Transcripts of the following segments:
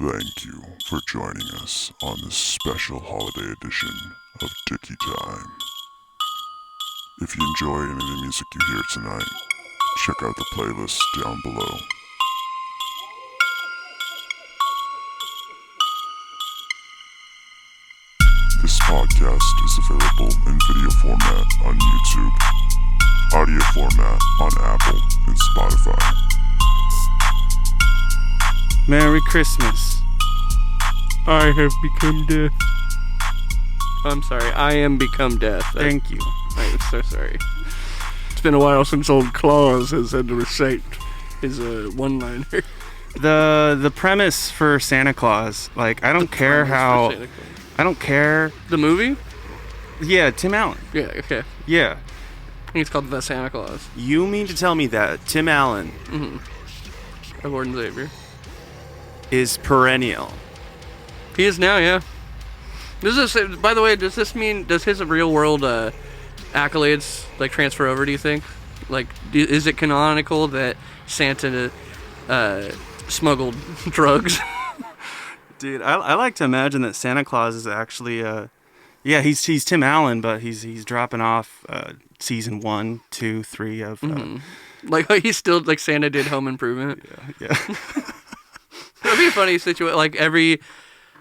Thank you for joining us on this special holiday edition of DickeyTime. If you enjoy any of the music you hear tonight, check out the playlist down below. This podcast is available in video format on YouTube, audio format on Apple and Spotify. Merry Christmas. I have become death. I'm sorry, I am become death. Thank you. I'm so sorry. It's been a while since old Claus has had to recite his one-liner. The premise for Santa Claus, like, I don't care how... I don't care. The movie? Yeah, Tim Allen. Yeah, okay. Yeah. I think it's called The Santa Claus. You mean to tell me that Tim Allen Our Lord and Savior. is perennial? He is now, yeah. By the way, does this mean, does his real world accolades, like, transfer over, do you think? Like, is it canonical that Santa smuggled drugs? Dude, I like to imagine that Santa Claus is actually, yeah, he's Tim Allen, but he's dropping off season 1, 2, 3 of... Like, he's still, like, Santa did Home Improvement. Yeah. That'd be a funny situation, like,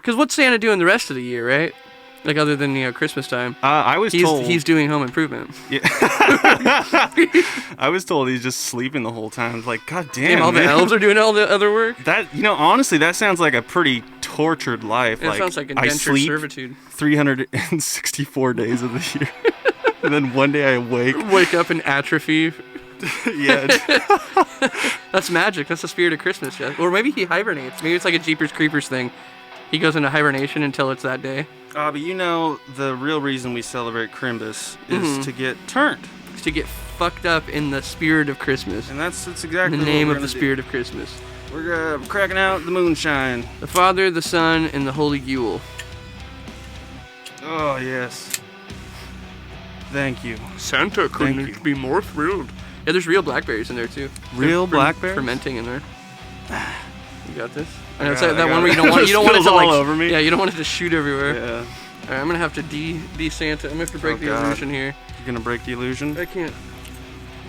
because what's Santa doing the rest of the year, right? Like, other than, Christmas time. I was told... He's doing Home Improvement. Yeah. I was told he's just sleeping the whole time. Like, god damn, All the man. elves are doing all the other work? That, honestly, that sounds like a pretty tortured life. It sounds like I indentured sleep servitude. 364 days of the year. And then one day I Wake up in atrophy. Yeah. That's magic. That's the spirit of Christmas, yeah. Or maybe he hibernates. Maybe it's like a Jeepers Creepers thing. He goes into hibernation until it's that day. But the real reason we celebrate Krampus is to get turned. To get fucked up in the spirit of Christmas. And that's exactly the what name we're of the gonna spirit do. of Christmas. We're cracking out the moonshine. The Father, the Son, and the Holy Yule. Oh, yes. Thank you. Santa couldn't be more thrilled. Yeah, there's real blackberries in there, too. Real They're blackberries? Fermenting in there. You got this? I know, it's got like it, that I one got where it. you don't want it to, Spills like... all over me. Yeah, you don't want it to shoot everywhere. Yeah. Alright, I'm gonna have to de-Santa. I'm gonna have to break the God. illusion here. You're gonna break the illusion? I can't.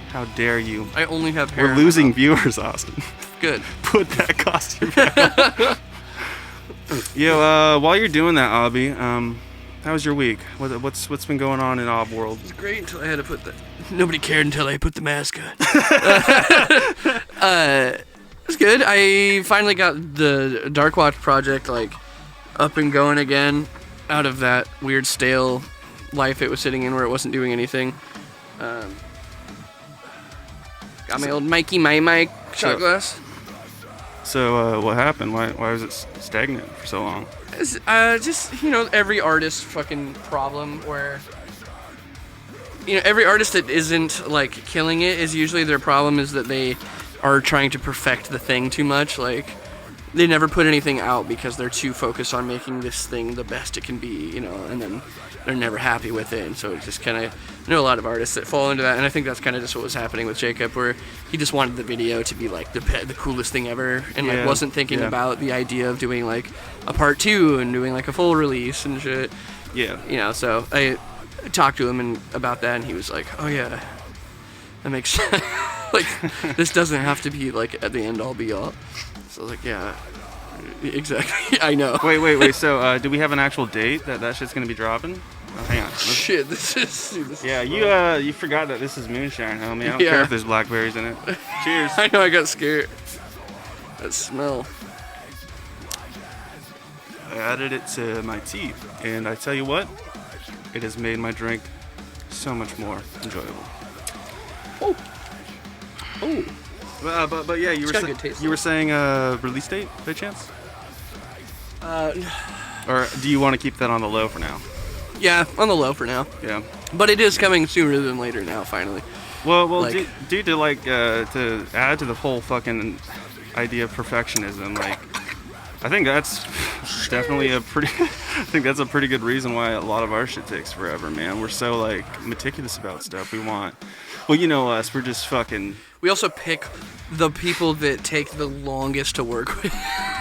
How dare you? I only have hair. We're losing viewers, Austin. Good. Put that costume back on. Yo, while you're doing that, Obby, how was your week? What's been going on in Ob World? It was great until I had to put the... Nobody cared until I put the mask on. It was good. I finally got the Darkwatch project, like, up and going again out of that weird stale life it was sitting in where it wasn't doing anything. Got my old Mikey My shot glass. So, what happened? Why was it stagnant for so long? It's, just, every artist fucking problem where... every artist that isn't, like, killing it is usually their problem is that they are trying to perfect the thing too much. Like, they never put anything out because they're too focused on making this thing the best it can be, and then they're never happy with it. And so it just kind of, I know a lot of artists that fall into that, and I think that's kind of just what was happening with Jacob, where he just wanted the video to be, like, the coolest thing ever, and, like, wasn't thinking about the idea of doing, like, a part 2 and doing, like, a full release and shit. Yeah. So I talked to him about that, and he was like, oh yeah, that makes sense. Like, this doesn't have to be, like, at the end all be all. So I was like, yeah, exactly. I know. Wait. So, do we have an actual date that shit's gonna be dropping? Oh, hang on. Shit, this is Yeah, you forgot that this is moonshine, homie. I don't care if there's blackberries in it. Cheers. I know, I got scared. That smell. I added it to my tea, and I tell you what, it has made my drink so much more enjoyable. Oh. But yeah, It's got a good taste. you were saying release date by chance? Or do you want to keep that on the low for now? Yeah, on the low for now. Yeah. But it is coming sooner than later now, finally. Well, Like- due to to add to the whole fucking idea of perfectionism, like, I think that's definitely a pretty. I think that's a pretty good reason why a lot of our shit takes forever, man. We're so like meticulous about stuff we want. Well, you know us. We're just fucking. We also pick the people that take the longest to work with.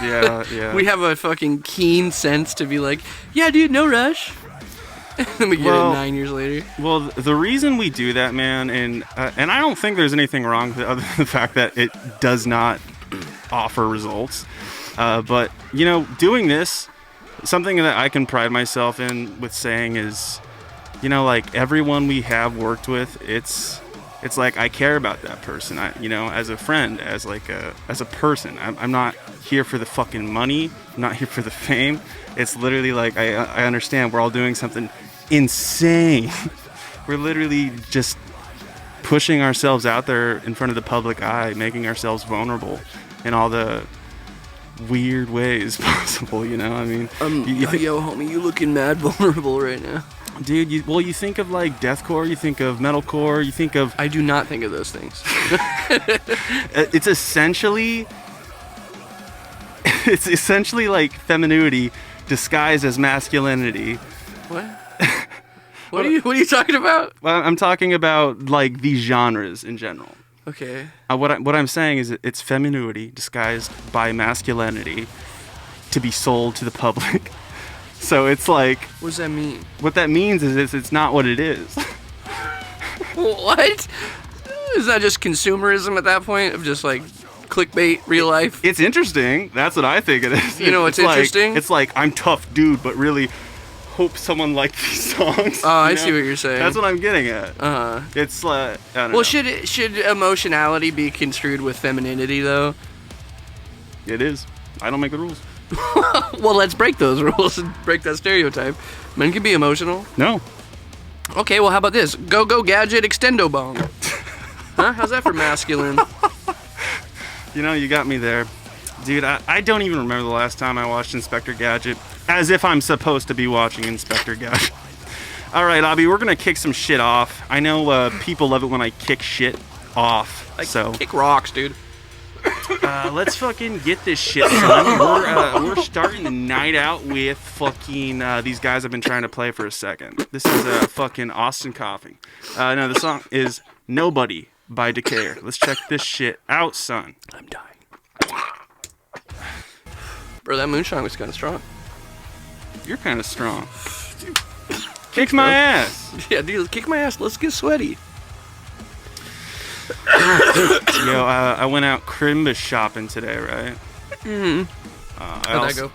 Yeah. We have a fucking keen sense to be like, yeah, dude, no rush. And then we get it 9 years later. Well, the reason we do that, man, and I don't think there's anything wrong with it other than the fact that it does not offer results. But, you know, doing this, something that I can pride myself in with saying is, you know, like, everyone we have worked with, it's like I care about that person, you know, as a friend, as a person. I'm not here for the fucking money. I'm not here for the fame. It's literally like I understand we're all doing something insane. We're literally just pushing ourselves out there in front of the public eye, making ourselves vulnerable in all the weird ways possible, you know? I mean, yo, homie, you looking mad vulnerable right now. Dude, you think of like deathcore, you think of metalcore, you think of... I do not think of those things. It's essentially like femininity disguised as masculinity. What? What are you talking about? Well, I'm talking about like these genres in general. Okay. What I'm saying is it's femininity disguised by masculinity to be sold to the public. So it's like... What does that mean? What that means is it's not what it is. What? Is that just consumerism at that point? Of just like clickbait, real life? It's interesting. That's what I think it is. You know what's interesting? It's like, I'm tough dude, but really hope someone liked these songs. Oh, I see what you're saying. That's what I'm getting at. Uh-huh. It's I don't know. Well, should emotionality be construed with femininity, though? It is. I don't make the rules. Well, let's break those rules and break that stereotype. Men can be emotional. No. Okay, well, how about this? Go Gadget Extendo Bong. Huh? How's that for masculine? You know, you got me there. Dude, I don't even remember the last time I watched Inspector Gadget. As if I'm supposed to be watching Inspector Gadget. Alright, Abby, we're gonna kick some shit off. I know people love it when I kick shit off. So kick rocks, dude. Let's fucking get this shit done. We're starting the night out with fucking these guys I've been trying to play for a second. This is fucking Austin Coughing. No, the song is Nobody by Decayer. Let's check this shit out, son. I'm dying. Bro, that moonshine was kind of strong. You're kind of strong. Kick my ass. Yeah, dude, kick my ass. Let's get sweaty. Yo, I went out Krampus shopping today, right? Mm-hmm. How'd that go?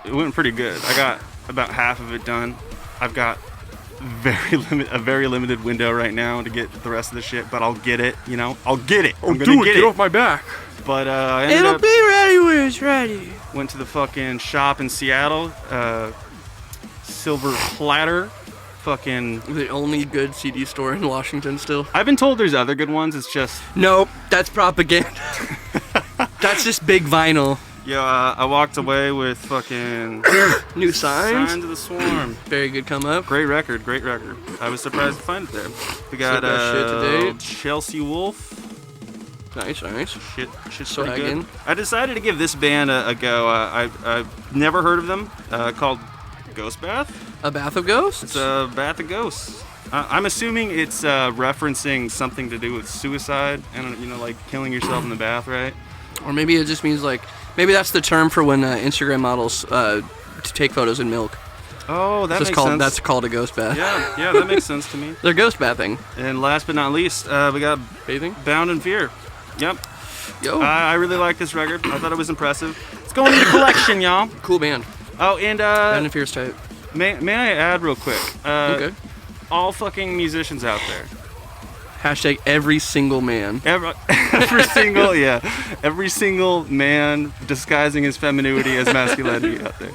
It went pretty good. I got about half of it done. I've got a very limited window right now to get the rest of the shit, but I'll get it, you know? I'll get it. I'm gonna get it. Get off my back. But It'll be ready when it's ready. Went to the fucking shop in Seattle, Silver Platter. Fucking The only good CD store in Washington still. I've been told there's other good ones. It's just Nope, that's propaganda. That's just big vinyl. Yo, I walked away with fucking New Signs? Signs of the Swarm. Very good come up. Great record. I was surprised to find it there. We got shit today. Chelsea Wolf. Nice. Shit's pretty good. Swaggin'. I decided to give this band a go. I've never heard of them. Called Ghost Bath. A Bath of Ghosts? It's a Bath of Ghosts. I'm assuming it's referencing something to do with suicide and, you know, like killing yourself in the bath, right? Or maybe it just means like, maybe that's the term for when Instagram models to take photos in milk. Oh, that makes sense. That's called a ghost bath. Yeah, that makes sense to me. They're ghost bathing. And last but not least, we got Bathing? Bound in Fear. Yep. Yo. I really like this record. I thought it was impressive. It's going in the collection, y'all. Cool band. Oh, and Bound in Fear's tight. May I add real quick? Okay. All fucking musicians out there. Hashtag every single man. Every single man disguising his femininity as masculinity out there.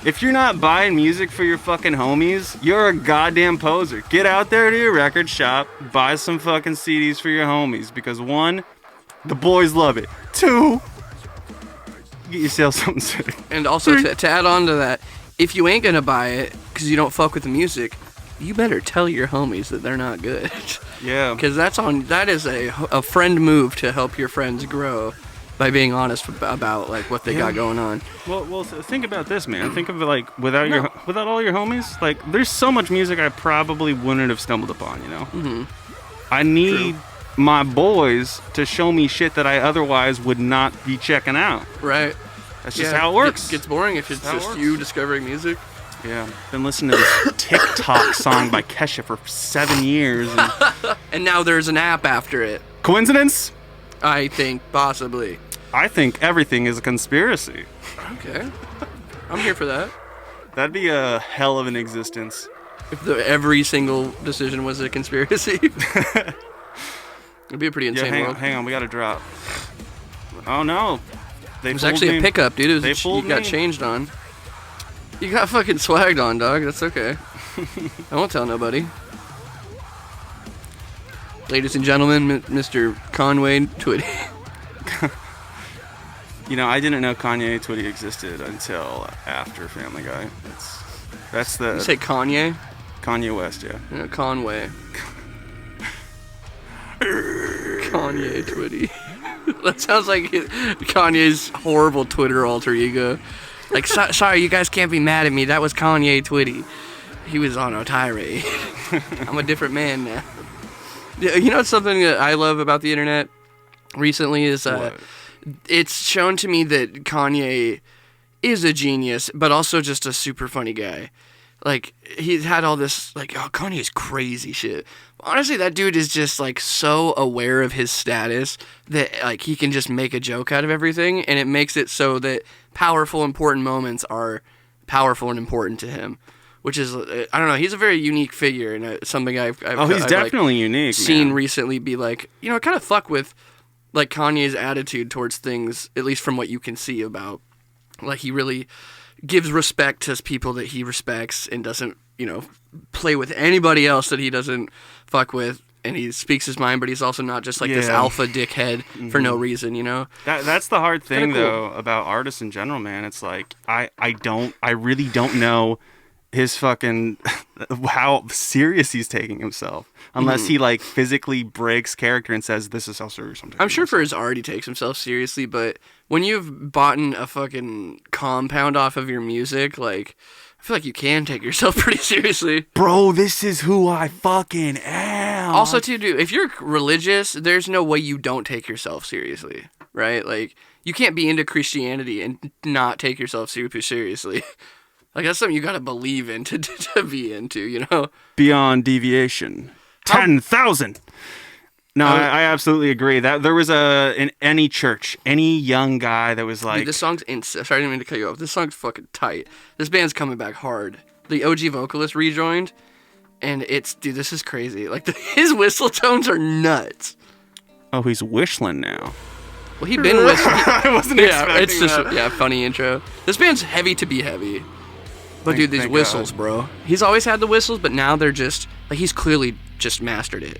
If you're not buying music for your fucking homies, you're a goddamn poser. Get out there to your record shop, buy some fucking CDs for your homies, because 1, the boys love it. 2, get yourself something sick. And also to add on to that, if you ain't gonna buy it because you don't fuck with the music, you better tell your homies that they're not good. Yeah. Because that is a friend move to help your friends grow. by being honest about like what they got going on. Well, think about this, man. Think of it like without all your homies, like there's so much music I probably wouldn't have stumbled upon. You know, I need my boys to show me shit that I otherwise would not be checking out. Right. That's just how it works. It gets boring if it's just you discovering music. Yeah, been listening to this TikTok song by Kesha for 7 years. And now there's an app after it. Coincidence? I think possibly. I think everything is a conspiracy. Okay. I'm here for that. That'd be a hell of an existence. If every single decision was a conspiracy. It'd be a pretty insane world. Hang on, we gotta drop. Oh no. It was actually a pickup, dude. You got changed on. You got fucking swagged on, dog. That's okay. I won't tell nobody. Ladies and gentlemen, Mr. Conway Twitty. You know, I didn't know Kanye Twitty existed until after Family Guy. That's the... You say Kanye? Kanye West, yeah. Yeah, Conway. Kanye Twitty. That sounds like Kanye's horrible Twitter alter ego. Like, sorry, you guys can't be mad at me. That was Kanye Twitty. He was on a tirade. I'm a different man now. You know something that I love about the internet recently is it's shown to me that Kanye is a genius, but also just a super funny guy. Like, he's had all this, like, oh, Kanye's crazy shit. Honestly, that dude is just, like, so aware of his status that, like, he can just make a joke out of everything, and it makes it so that powerful, important moments are powerful and important to him. Which is, I don't know, he's a very unique figure, and something I've he's definitely unique, seen recently be like, you know, kind of fuck with, like, Kanye's attitude towards things, at least from what you can see about, like, he really gives respect to people that he respects and doesn't, you know, play with anybody else that he doesn't fuck with, and he speaks his mind, but he's also not just like this alpha dickhead for no reason, you know? That's the hard thing, cool. though, about artists in general, man. It's like, I really don't know his fucking how serious he's taking himself unless he like physically breaks character and says this is how serious I'm taking I'm sure for his art he takes himself seriously, but when you've bought a fucking compound off of your music, like, I feel like you can take yourself pretty seriously. Bro, this is who I fucking am. Also, too, dude, if you're religious, there's no way you don't take yourself seriously, right? Like, you can't be into Christianity and not take yourself super seriously. Like, that's something you gotta believe in to be into, you know? Beyond Deviation. 10,000! No, I absolutely agree. That there was in any church, any young guy that was like... Dude, this song's sorry, I didn't mean to cut you off. This song's fucking tight. This band's coming back hard. The OG vocalist rejoined, and dude, this is crazy. Like, his whistle tones are nuts. Oh, he's whistling now. Well, he'd been whistling. I wasn't expecting it's just that. Funny intro. This band's heavy to be heavy. But dude, these whistles, bro. He's always had the whistles, but now they're just like he's clearly just mastered it.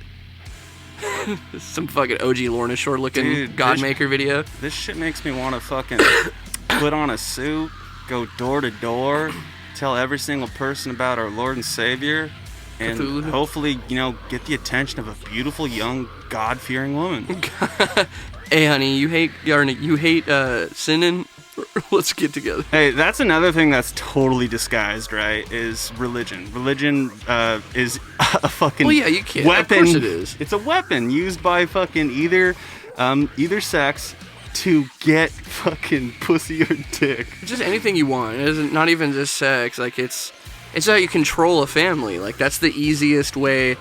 Some fucking OG Lorna Shore looking Godmaker video. This shit makes me want to fucking put on a suit, go door to door, tell every single person about our Lord and Savior, and Cthulhu. Hopefully, you know, get the attention of a beautiful young God-fearing woman. Hey, honey, you hate sinning? Let's get together. Hey, that's another thing that's totally disguised, right? Is religion. Religion is a fucking you can't. weapon. Of course it is. It's a weapon used by fucking either sex to get fucking pussy or dick. Just anything you want. It isn't not even just sex. Like it's how you control a family. Like that's the easiest way.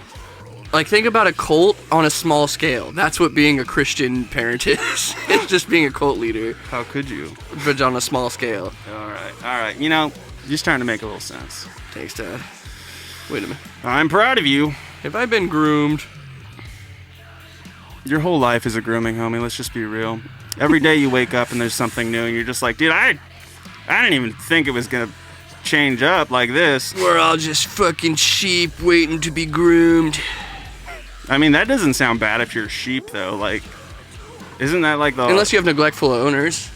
Like, think about a cult on a small scale. That's what being a Christian parent is. It's just being a cult leader. How could you? But on a small scale. All right. You know, you're starting to make a little sense. Thanks, Dad. Wait a minute. I'm proud of you. Have I been groomed? Your whole life is a grooming, homie. Let's just be real. Every day you wake up and there's something new, and you're just like, dude, I didn't even think it was going to change up like this. We're all just fucking sheep waiting to be groomed. I mean, that doesn't sound bad if you're a sheep, though. Like, isn't that like the... Unless you have neglectful owners.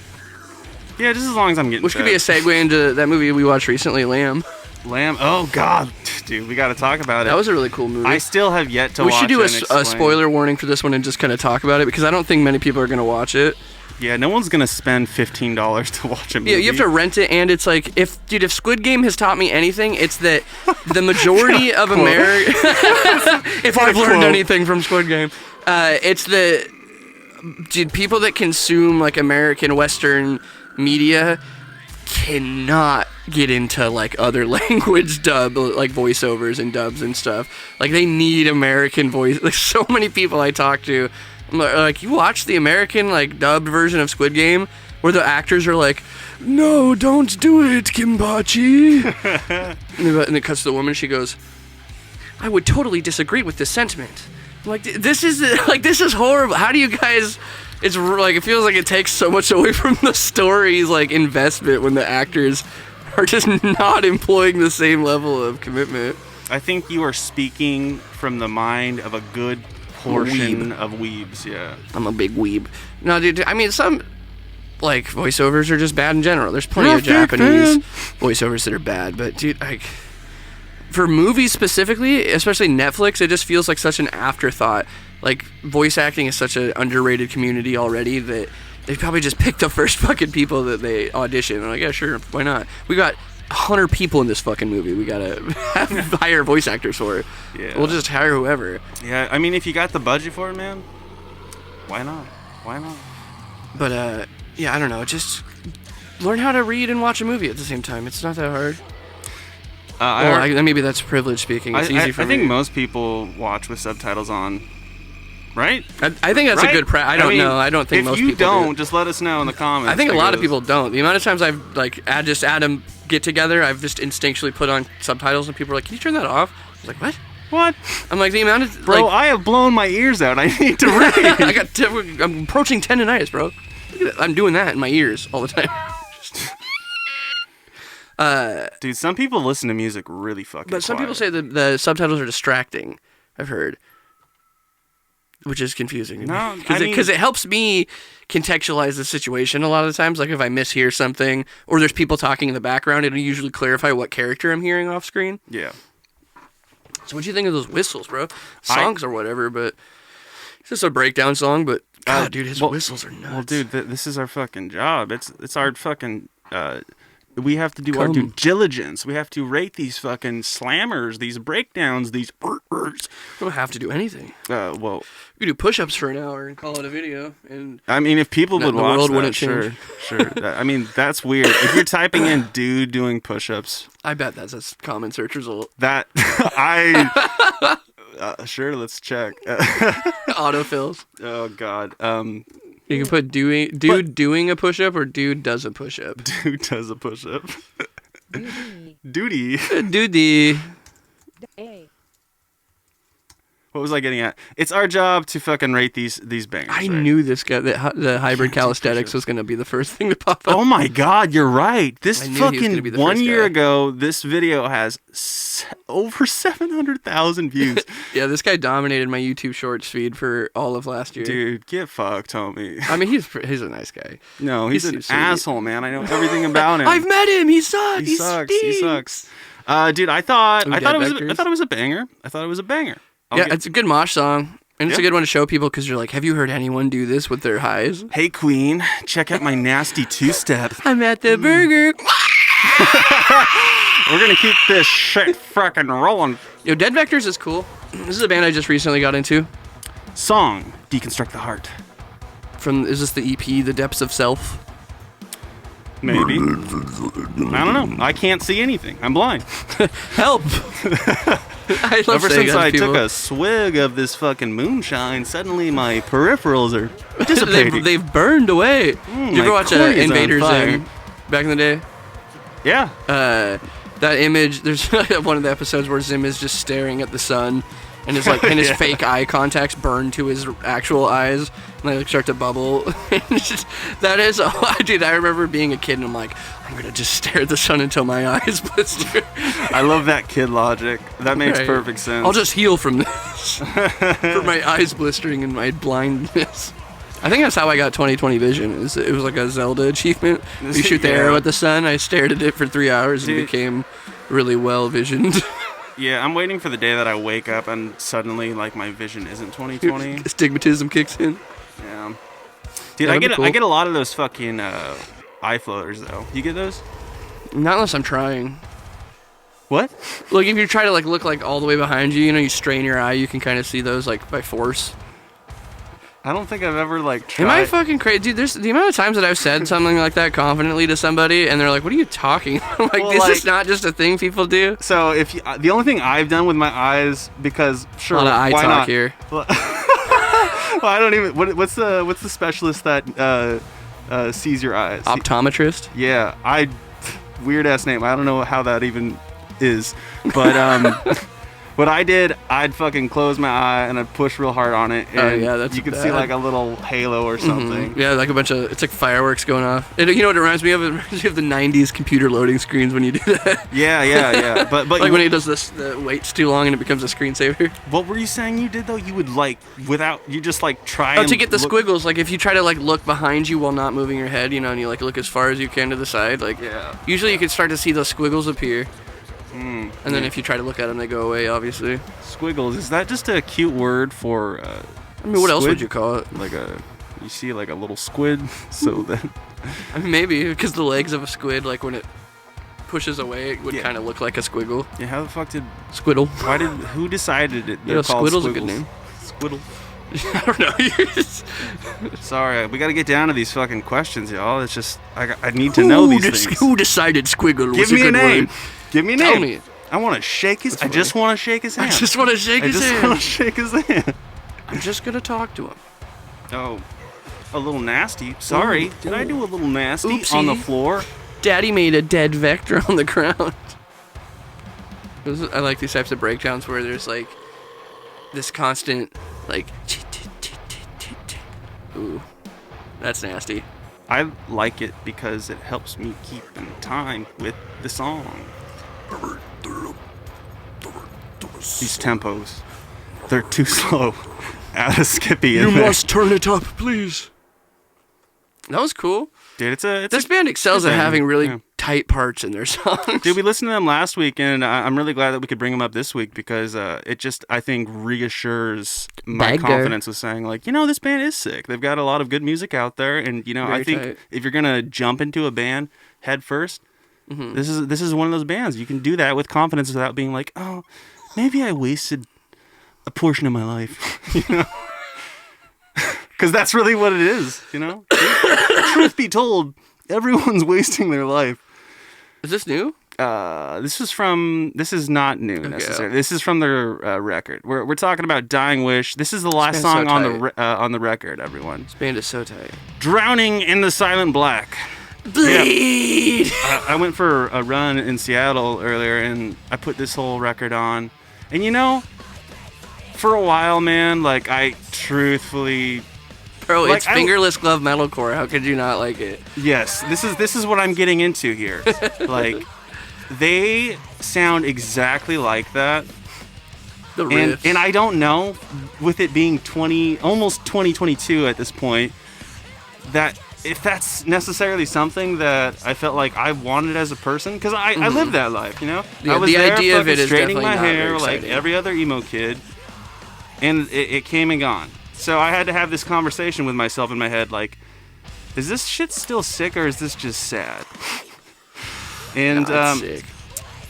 Yeah, just as long as I'm getting Which could be a segue into that movie we watched recently, Lamb. Lamb? Oh, God. Dude, we got to talk about it. That was a really cool movie. I still have yet to watch it. We should do a spoiler warning for this one and just kind of talk about it, because I don't think many people are going to watch it. Yeah, no one's gonna spend $15 to watch a movie. Yeah, you have to rent it, and it's like, if Squid Game has taught me anything, it's that the majority of America. If I've learned anything from Squid Game, it's the people that consume like American Western media cannot get into like other language dub, like voiceovers and dubs and stuff. Like they need American voice. Like so many people I talk to, I'm like, you watch the American like dubbed version of Squid Game where the actors are like, no, don't do it, Kimbachi. And it cuts to the woman. She goes, I would totally disagree with this sentiment. I'm like, this is horrible. How do you guys? It's like, it feels like it takes so much away from the story's like investment when the actors are just not employing the same level of commitment. I think you are speaking from the mind of a good portion of weebs. Yeah, I'm a big weeb. No, dude, I mean, some like voiceovers are just bad in general. There's plenty of Japanese voiceovers that are bad, but dude, like for movies specifically, especially Netflix, it just feels like such an afterthought. Like, voice acting is such an underrated community already that they probably just picked the first fucking people that they audition. They're like, yeah, sure, why not? We got 100 people in this fucking movie. We gotta hire voice actors for it. Yeah. We'll just hire whoever. Yeah, I mean, if you got the budget for it, man, why not? Why not? But, yeah, I don't know. Just learn how to read and watch a movie at the same time. It's not that hard. Maybe that's privilege speaking. It's easy for me. I think most people watch with subtitles on. Right? I think that's a good I don't know. I don't think most people do. If you don't, just let us know in the comments. I think a lot of people don't. The amount of times I've, like, just add them get together, I've just instinctually put on subtitles and people are like, can you turn that off? I was like, what? What? I'm like, the amount of... Bro, like, I have blown my ears out. I need to read. I'm approaching tendonitis, bro. I'm doing that in my ears all the time. Dude, some people listen to music really fucking But some quiet. people say the subtitles are distracting, I've heard. Which is confusing. No, because it helps me contextualize the situation a lot of the times. Like if I mishear something or there's people talking in the background, it'll usually clarify what character I'm hearing off screen. Yeah. So what do you think of those whistles, bro? Songs or whatever, but it's just a breakdown song. But God, dude, his whistles are nuts. Well, dude, this is our fucking job. It's our fucking. We have to do our due diligence. We have to rate these fucking slammers, these breakdowns, these. You don't have to do anything. Well, you do push-ups for an hour and call it a video, and I mean, if people would watch world that, wouldn't sure. change. I mean, that's weird. If you're typing in "dude doing push-ups," I bet that's a common search result. That sure. Let's check. Autofills. Oh God. You can put doing a push-up or dude does a push-up. Dude does a push-up. Duty. Duty. What was I getting at? It's our job to fucking rate these bangers. I knew this guy, that the hybrid calisthenics was going to be the first thing to pop up. Oh my God, you're right. This fucking 1 year guy. ago, this video has over 700,000 views. Yeah, this guy dominated my YouTube Shorts feed for all of last year. Dude, get fucked, homie. I mean, he's a nice guy. No, he's an asshole, man. I know everything about him. I've met him. He sucks. He sucks. Dude, I thought it was a banger. Yeah, it's a good mosh song. And it's a good one to show people because you're like, have you heard anyone do this with their highs? Hey, Queen, check out my nasty two-step. I'm at the burger. We're going to keep this shit fucking rolling. Yo, DeadVectors is cool. This is a band I just recently got into. Song, Deconstruct the Heart. Is this the EP, The Depths of Self? Maybe. I don't know. I can't see anything. I'm blind. Help! Ever since I took a swig of this fucking moonshine, suddenly my peripherals are dissipating. they've burned away. Did you ever watch Invader Zim back in the day? Yeah. That image, there's one of the episodes where Zim is just staring at the sun, and his his fake eye contacts burn to his actual eyes, and they start to bubble. That is, dude, I remember being a kid, and I'm like, I'm gonna just stare at the sun until my eyes blister. I love that kid logic. That makes perfect sense. I'll just heal from this, from my eyes blistering and my blindness. I think that's how I got 20/20 vision. It was like a Zelda achievement. You shoot the arrow at the sun. I stared at it for 3 hours and became really well visioned. Yeah, I'm waiting for the day that I wake up and suddenly, like, my vision isn't 20/20. Astigmatism kicks in. Yeah. Dude, That'd be cool. I get a lot of those fucking eye floaters though. You get those? Not unless I'm trying. What? Like if you try to like look like all the way behind you, you know, you strain your eye, you can kind of see those like by force. I don't think I've ever like tried. Am I fucking crazy, dude? There's the amount of times that I've said something like that confidently to somebody, and they're like, "What are you talking?" I'm like, Well, this like- is not just a thing people do. So if you, the only thing I've done with my eyes, because sure, A lot of eye why talk not? here. Well, I don't even. What's the specialist that sees your eyes? Optometrist. Yeah, weird ass name. I don't know how that even is, but what I did, I'd fucking close my eye and I'd push real hard on it, and Oh, yeah, that's you could see bad. like a little halo or something. Yeah, like a bunch of, it's like fireworks going off. You know what it reminds me of? It reminds me of the 90s computer loading screens when you do that. Yeah. But Like you, when he does this, the waits too long and it becomes a screensaver. what were you saying you did though? You would like you just like try Oh, and to get the look- squiggles, like if you try to like look behind you while not moving your head, you know, and you like look as far as you can to the side, like Yeah. usually you can start to see those squiggles appear. And then if you try to look at them, they go away, obviously. Squiggles, is that just a cute word for I mean, what else squid? would you call it? Like you see like a little squid, so that I mean, maybe, because the legs of a squid, like when it pushes away, it would Yeah. kind of look like a squiggle. yeah, how the fuck did Squiddle. who decided it? You know, They're called Squiddle's a good squiggles? name. Squiddle. I don't know. You're just- Sorry, we got to get down to these fucking questions, y'all. It's just I need to know these things. Who decided squiggle Give was me a a good name. word? Give me a Tell name. me. I want to shake his. That's I just want to shake his hand. I just want to shake his want hand. to shake his hand. I'm just gonna talk to him. Oh, a little nasty. Sorry, Ooh, did I do a little nasty Oopsie. on the floor? Daddy made a dead vector on the ground. I like these types of breakdowns where there's like this constant like. Ooh, that's nasty. I like it because it helps me keep in time with the song. These tempos, they're too slow. Out of Skippy. in there. turn it up, please. That was cool. Dude, it's This a band excels good at band, having really yeah. tight parts in their songs. Dude, we listened to them last week, and I'm really glad that we could bring them up this week because it just, I think, reassures my Bagger. confidence with saying, like, you know, this band is sick. They've got a lot of good music out there, and, you know, Very I think tight. if you're going to jump into a band head first, Mm-hmm. this is one of those bands. You can do that with confidence without being like, oh, maybe I wasted a portion of my life, you know? Because that's really what it is, you know? Truth be told, everyone's wasting their life. Is this new? This is not new necessarily. This is from their record. We're talking about "Dying Wish." This is the last band's so song on the record. Everyone, This band is so tight. "Drowning in the Silent Black." Bleed! I went for a run in Seattle earlier, and I put this whole record on. And you know, for a while, man, like I truthfully, Bro, like, it's fingerless glove metalcore. How could you not like it? yes, this is what I'm getting into here. Like, they sound exactly like that. The riffs. And I don't know, with it being almost 2022 at this point, that if that's necessarily something that I felt like I wanted as a person, because I lived that life, you know? Yeah, I was the there idea of fucking it is straightening definitely my not hair very like exciting. every other emo kid, and it came and gone. So I had to have this conversation with myself in my head, like, is this shit still sick or is this just sad? And That's sick.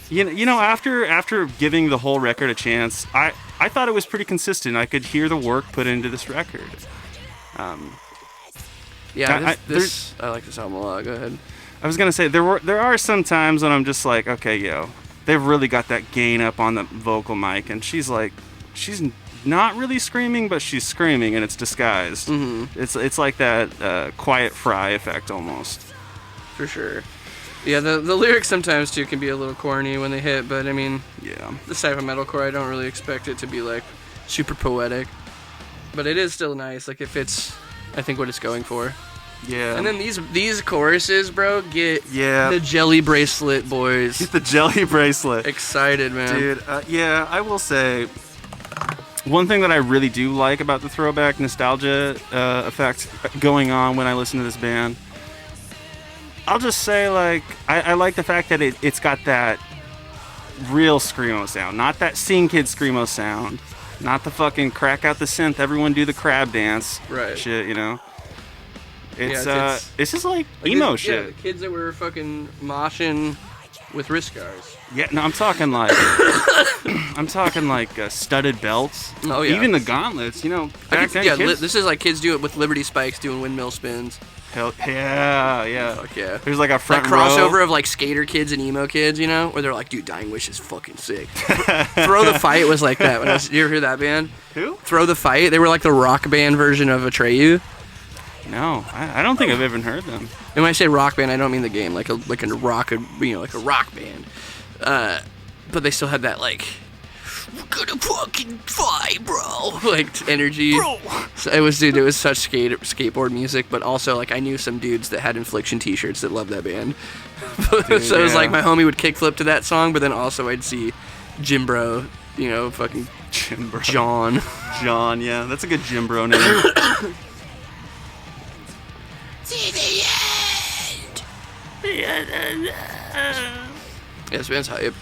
you know, after giving the whole record a chance, I thought it was pretty consistent. I could hear the work put into this record. Yeah, I I like this album a lot. Go ahead. I was gonna say there are some times when I'm just like, okay, yo, they've really got that gain up on the vocal mic, and she's not really screaming, but she's screaming, and it's disguised. Mm-hmm. It's like that Quiet Fry effect almost. For sure. Yeah, the lyrics sometimes too can be a little corny when they hit, but I mean, Yeah. this type of metalcore, I don't really expect it to be like super poetic, but it is still nice. Like it fits, I think, what it's going for. Yeah. And then these choruses, bro, get Yeah. the jelly bracelet boys the jelly bracelet. excited, man. Dude, yeah, I will say one thing that I really do like about the throwback nostalgia effect going on when I listen to this band. I'll just say, like, I like the fact that it's got that real screamo sound, not that Sing Kid screamo sound, not the fucking crack out the synth, everyone do the crab dance Right. shit, you know. It's just like emo shit. Yeah, the kids that were fucking moshing with wrist guards. Yeah, no, I'm talking like studded belts. Oh yeah. Even the gauntlets, back then, kids, this is like kids do it with Liberty Spikes doing windmill spins. hell, yeah. Fuck yeah. There's like a front crossover row of like skater kids and emo kids, where they're like, dude, Dying Wish is fucking sick. Throw the Fight was like that. You ever hear that band? Who? Throw the Fight. They were like the rock band version of Atreyu. No, I don't think I've even heard them. And when I say rock band, I don't mean the game, like a rock band. But they still had that like, we're gonna fucking fight, bro, like energy. Bro. So it was such skateboard music, but also like I knew some dudes that had Infliction T-shirts that loved that band. Dude, so it was like my homie would kickflip to that song, but then also I'd see Jim Bro, fucking Jim Bro. John, yeah, that's a good Jim Bro name. See the end. Yeah, this band's hype.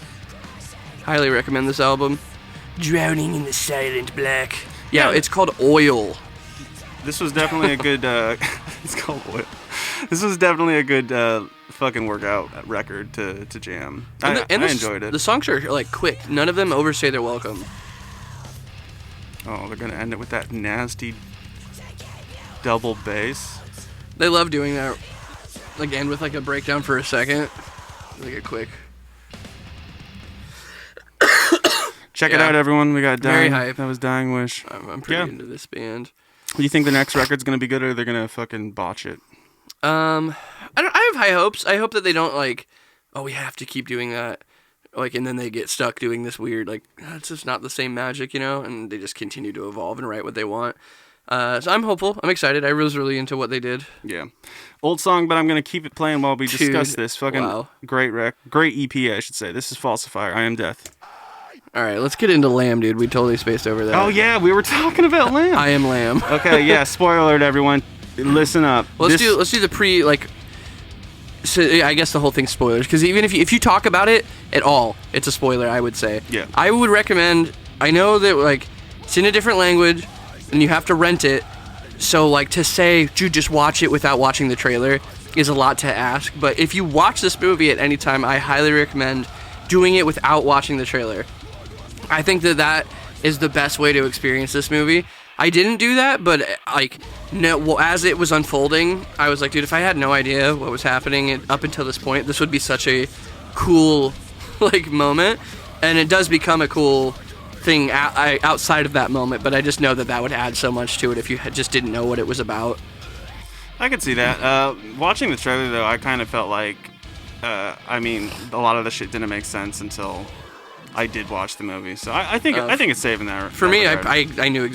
Highly recommend this album. Drowning in the Silent Black. Yeah, it's called Oil. This was definitely a good. It's called Oil. This was definitely a good fucking workout record to jam. I enjoyed it. The songs are like quick. None of them overstay their welcome. Oh, they're gonna end it with that nasty double bass. They love doing that. Like end with like a breakdown for a second. Like a quick. Check it out, everyone. We got Very Dying. hype. That was Dying Wish. I'm pretty into this band. Do you think the next record's gonna be good, or they're gonna fucking botch it? I have high hopes. I hope that they don't like, oh, we have to keep doing that, like, and then they get stuck doing this weird, like, it's just not the same magic, and they just continue to evolve and write what they want. So I'm hopeful. I'm excited. I was really into what they did. Yeah. Old song, but I'm going to keep it playing while we discuss this. Fucking great EP, I should say. This is Falsifier, I Am Death. All right, let's get into Lamb, dude. We totally spaced over that. Oh, yeah, we were talking about Lamb. I Am Lamb. Okay, yeah, spoiler alert, everyone. Listen up. Well, let's do the pre, like, so I guess the whole thing's spoilers, because even if you talk about it at all, it's a spoiler, I would say. Yeah. I would recommend, I know that, like, it's in a different language, and you have to rent it, so, like, to say, dude, just watch it without watching the trailer is a lot to ask, but if you watch this movie at any time, I highly recommend doing it without watching the trailer. I think that is the best way to experience this movie. I didn't do that, but, like, as it was unfolding, I was like, dude, if I had no idea what was happening up until this point, this would be such a cool, like, moment, and it does become a cool thing outside of that moment, but I just know that would add so much to it if you just didn't know what it was about. I could see that. Watching the trailer, though, I kind of felt like, a lot of the shit didn't make sense until I did watch the movie, so I think it's saving that. For me, I knew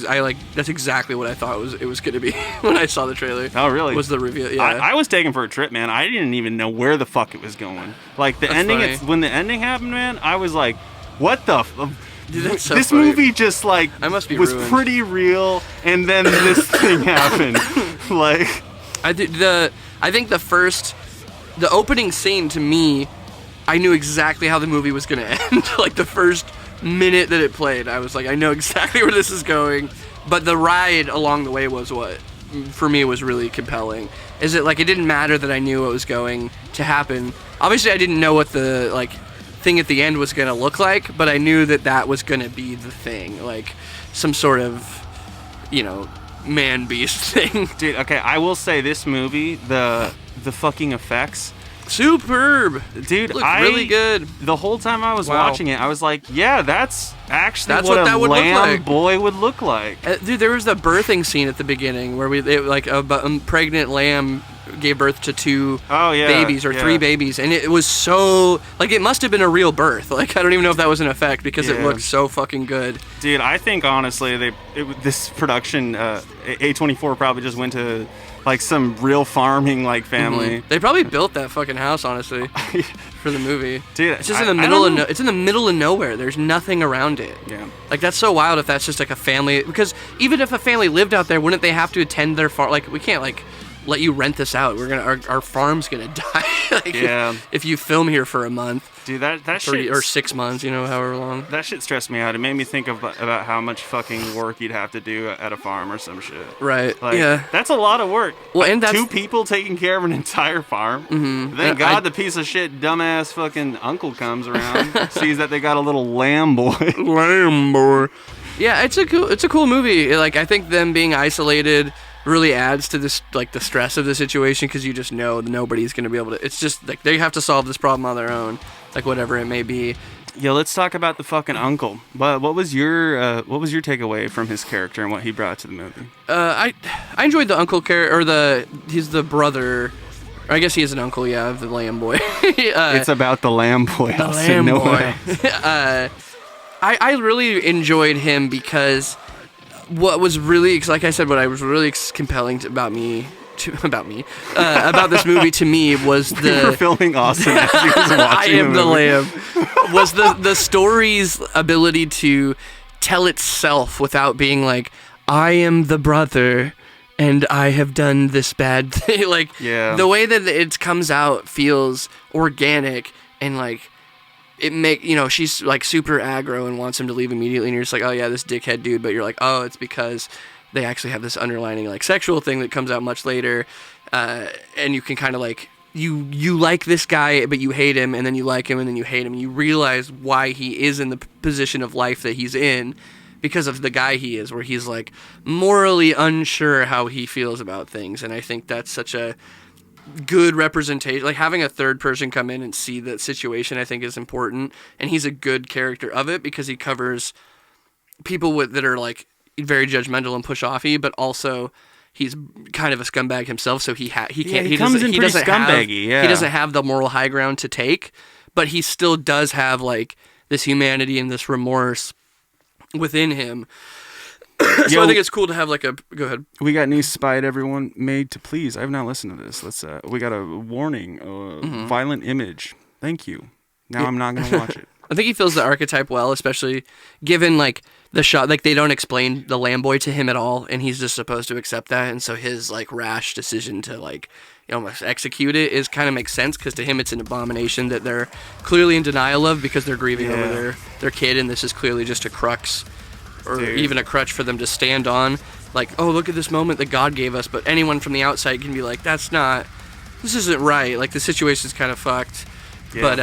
that's exactly what I thought it was going to be when I saw the trailer. Oh, really? Was the reveal? Yeah. I was taken for a trip, man. I didn't even know where the fuck it was going. Like the ending, when the ending happened, man, I was like, what the. Dude, that's so this funny. Movie just like I must be was ruined. Pretty real, and then this thing happened. Like, I think the opening scene to me, I knew exactly how the movie was going to end. Like the first minute that it played, I was like, I know exactly where this is going. But the ride along the way was what, for me, was really compelling. Is it like it didn't matter that I knew what was going to happen. Obviously, I didn't know what the like thing at the end was going to look like, but I knew that was going to be the thing, like some sort of, man beast thing. Dude, okay, I will say this movie, the fucking effects. Superb, dude. Looked really good. The whole time I was watching it, I was like, "Yeah, that's actually what that a would lamb look like. Boy would look like." Dude, there was the birthing scene at the beginning where a pregnant lamb gave birth to two babies or three babies, and it was so like it must have been a real birth. Like I don't even know if that was an effect because it looked so fucking good. Dude, I think honestly, this production A24 probably just went to like some real farming like family. Mm-hmm. They probably built that fucking house honestly for the movie. Dude, it's just in the middle it's in the middle of nowhere. There's nothing around it. Yeah. Like that's so wild if that's just like a family, because even if a family lived out there, wouldn't they have to attend their farm? Like we can't like let you rent this out. Our farm's gonna die. Like, Yeah. if you film here for a month, Dude, that 3 shit or 6 months, however long. that shit stressed me out. It made me think about how much fucking work you'd have to do at a farm or some shit. Right. Like, yeah. that's a lot of work. Well, and that's 2 people taking care of an entire farm. Mm-hmm. Thank God the piece of shit dumbass fucking uncle comes around, sees that they got a little lamb boy. Lamb boy. Yeah, it's a cool movie. Like, I think them being isolated really adds to this, like, the stress of the situation, because you just know nobody's gonna be able to. It's just like they have to solve this problem on their own, like whatever it may be. Yo, let's talk about the fucking uncle. What was your takeaway from his character and what he brought to the movie? I enjoyed the uncle character, or he's the brother. I guess he is an uncle, yeah, of the lamb boy. It's about the lamb boy. The lamb boy. I really enjoyed him because what was really, like I said, what I was really compelling about this movie to me was We were filming Austin as he was watching I am the movie. lamb. Was the story's ability to tell itself without being like, I am the brother and I have done this bad thing. Like, Yeah. the way that it comes out feels organic, and like she's like super aggro and wants him to leave immediately, and you're just like, oh yeah, this dickhead dude, but you're like, oh, it's because they actually have this underlining like sexual thing that comes out much later, and you can kind of like you like this guy, but you hate him, and then you like him, and then you hate him, and you realize why he is in the position of life that he's in because of the guy he is, where he's like morally unsure how he feels about things. And I think that's such a good representation. Like, having a third person come in and see that situation, I think, is important, and he's a good character of it because he covers people that are like very judgmental and push-offy, but also he's kind of a scumbag himself, so he doesn't have the moral high ground to take, but he still does have like this humanity and this remorse within him. So I think it's cool to have like a. Go ahead. We got new Spite, everyone. Made to please. I have not listened to this. Let's. We got a warning. Violent image. Thank you. Now I'm not gonna watch it. I think he fills the archetype well, especially given like the shot. Like, they don't explain the lamb boy to him at all, and he's just supposed to accept that. And so his like rash decision to like almost execute it is kind of makes sense, because to him it's an abomination that they're clearly in denial of because they're grieving over their kid, and this is clearly just a crux. Or even a crutch for them to stand on. Like, oh, look at this moment that God gave us. But anyone from the outside can be like, this isn't right. Like, the situation's kind of fucked. Yeah. But,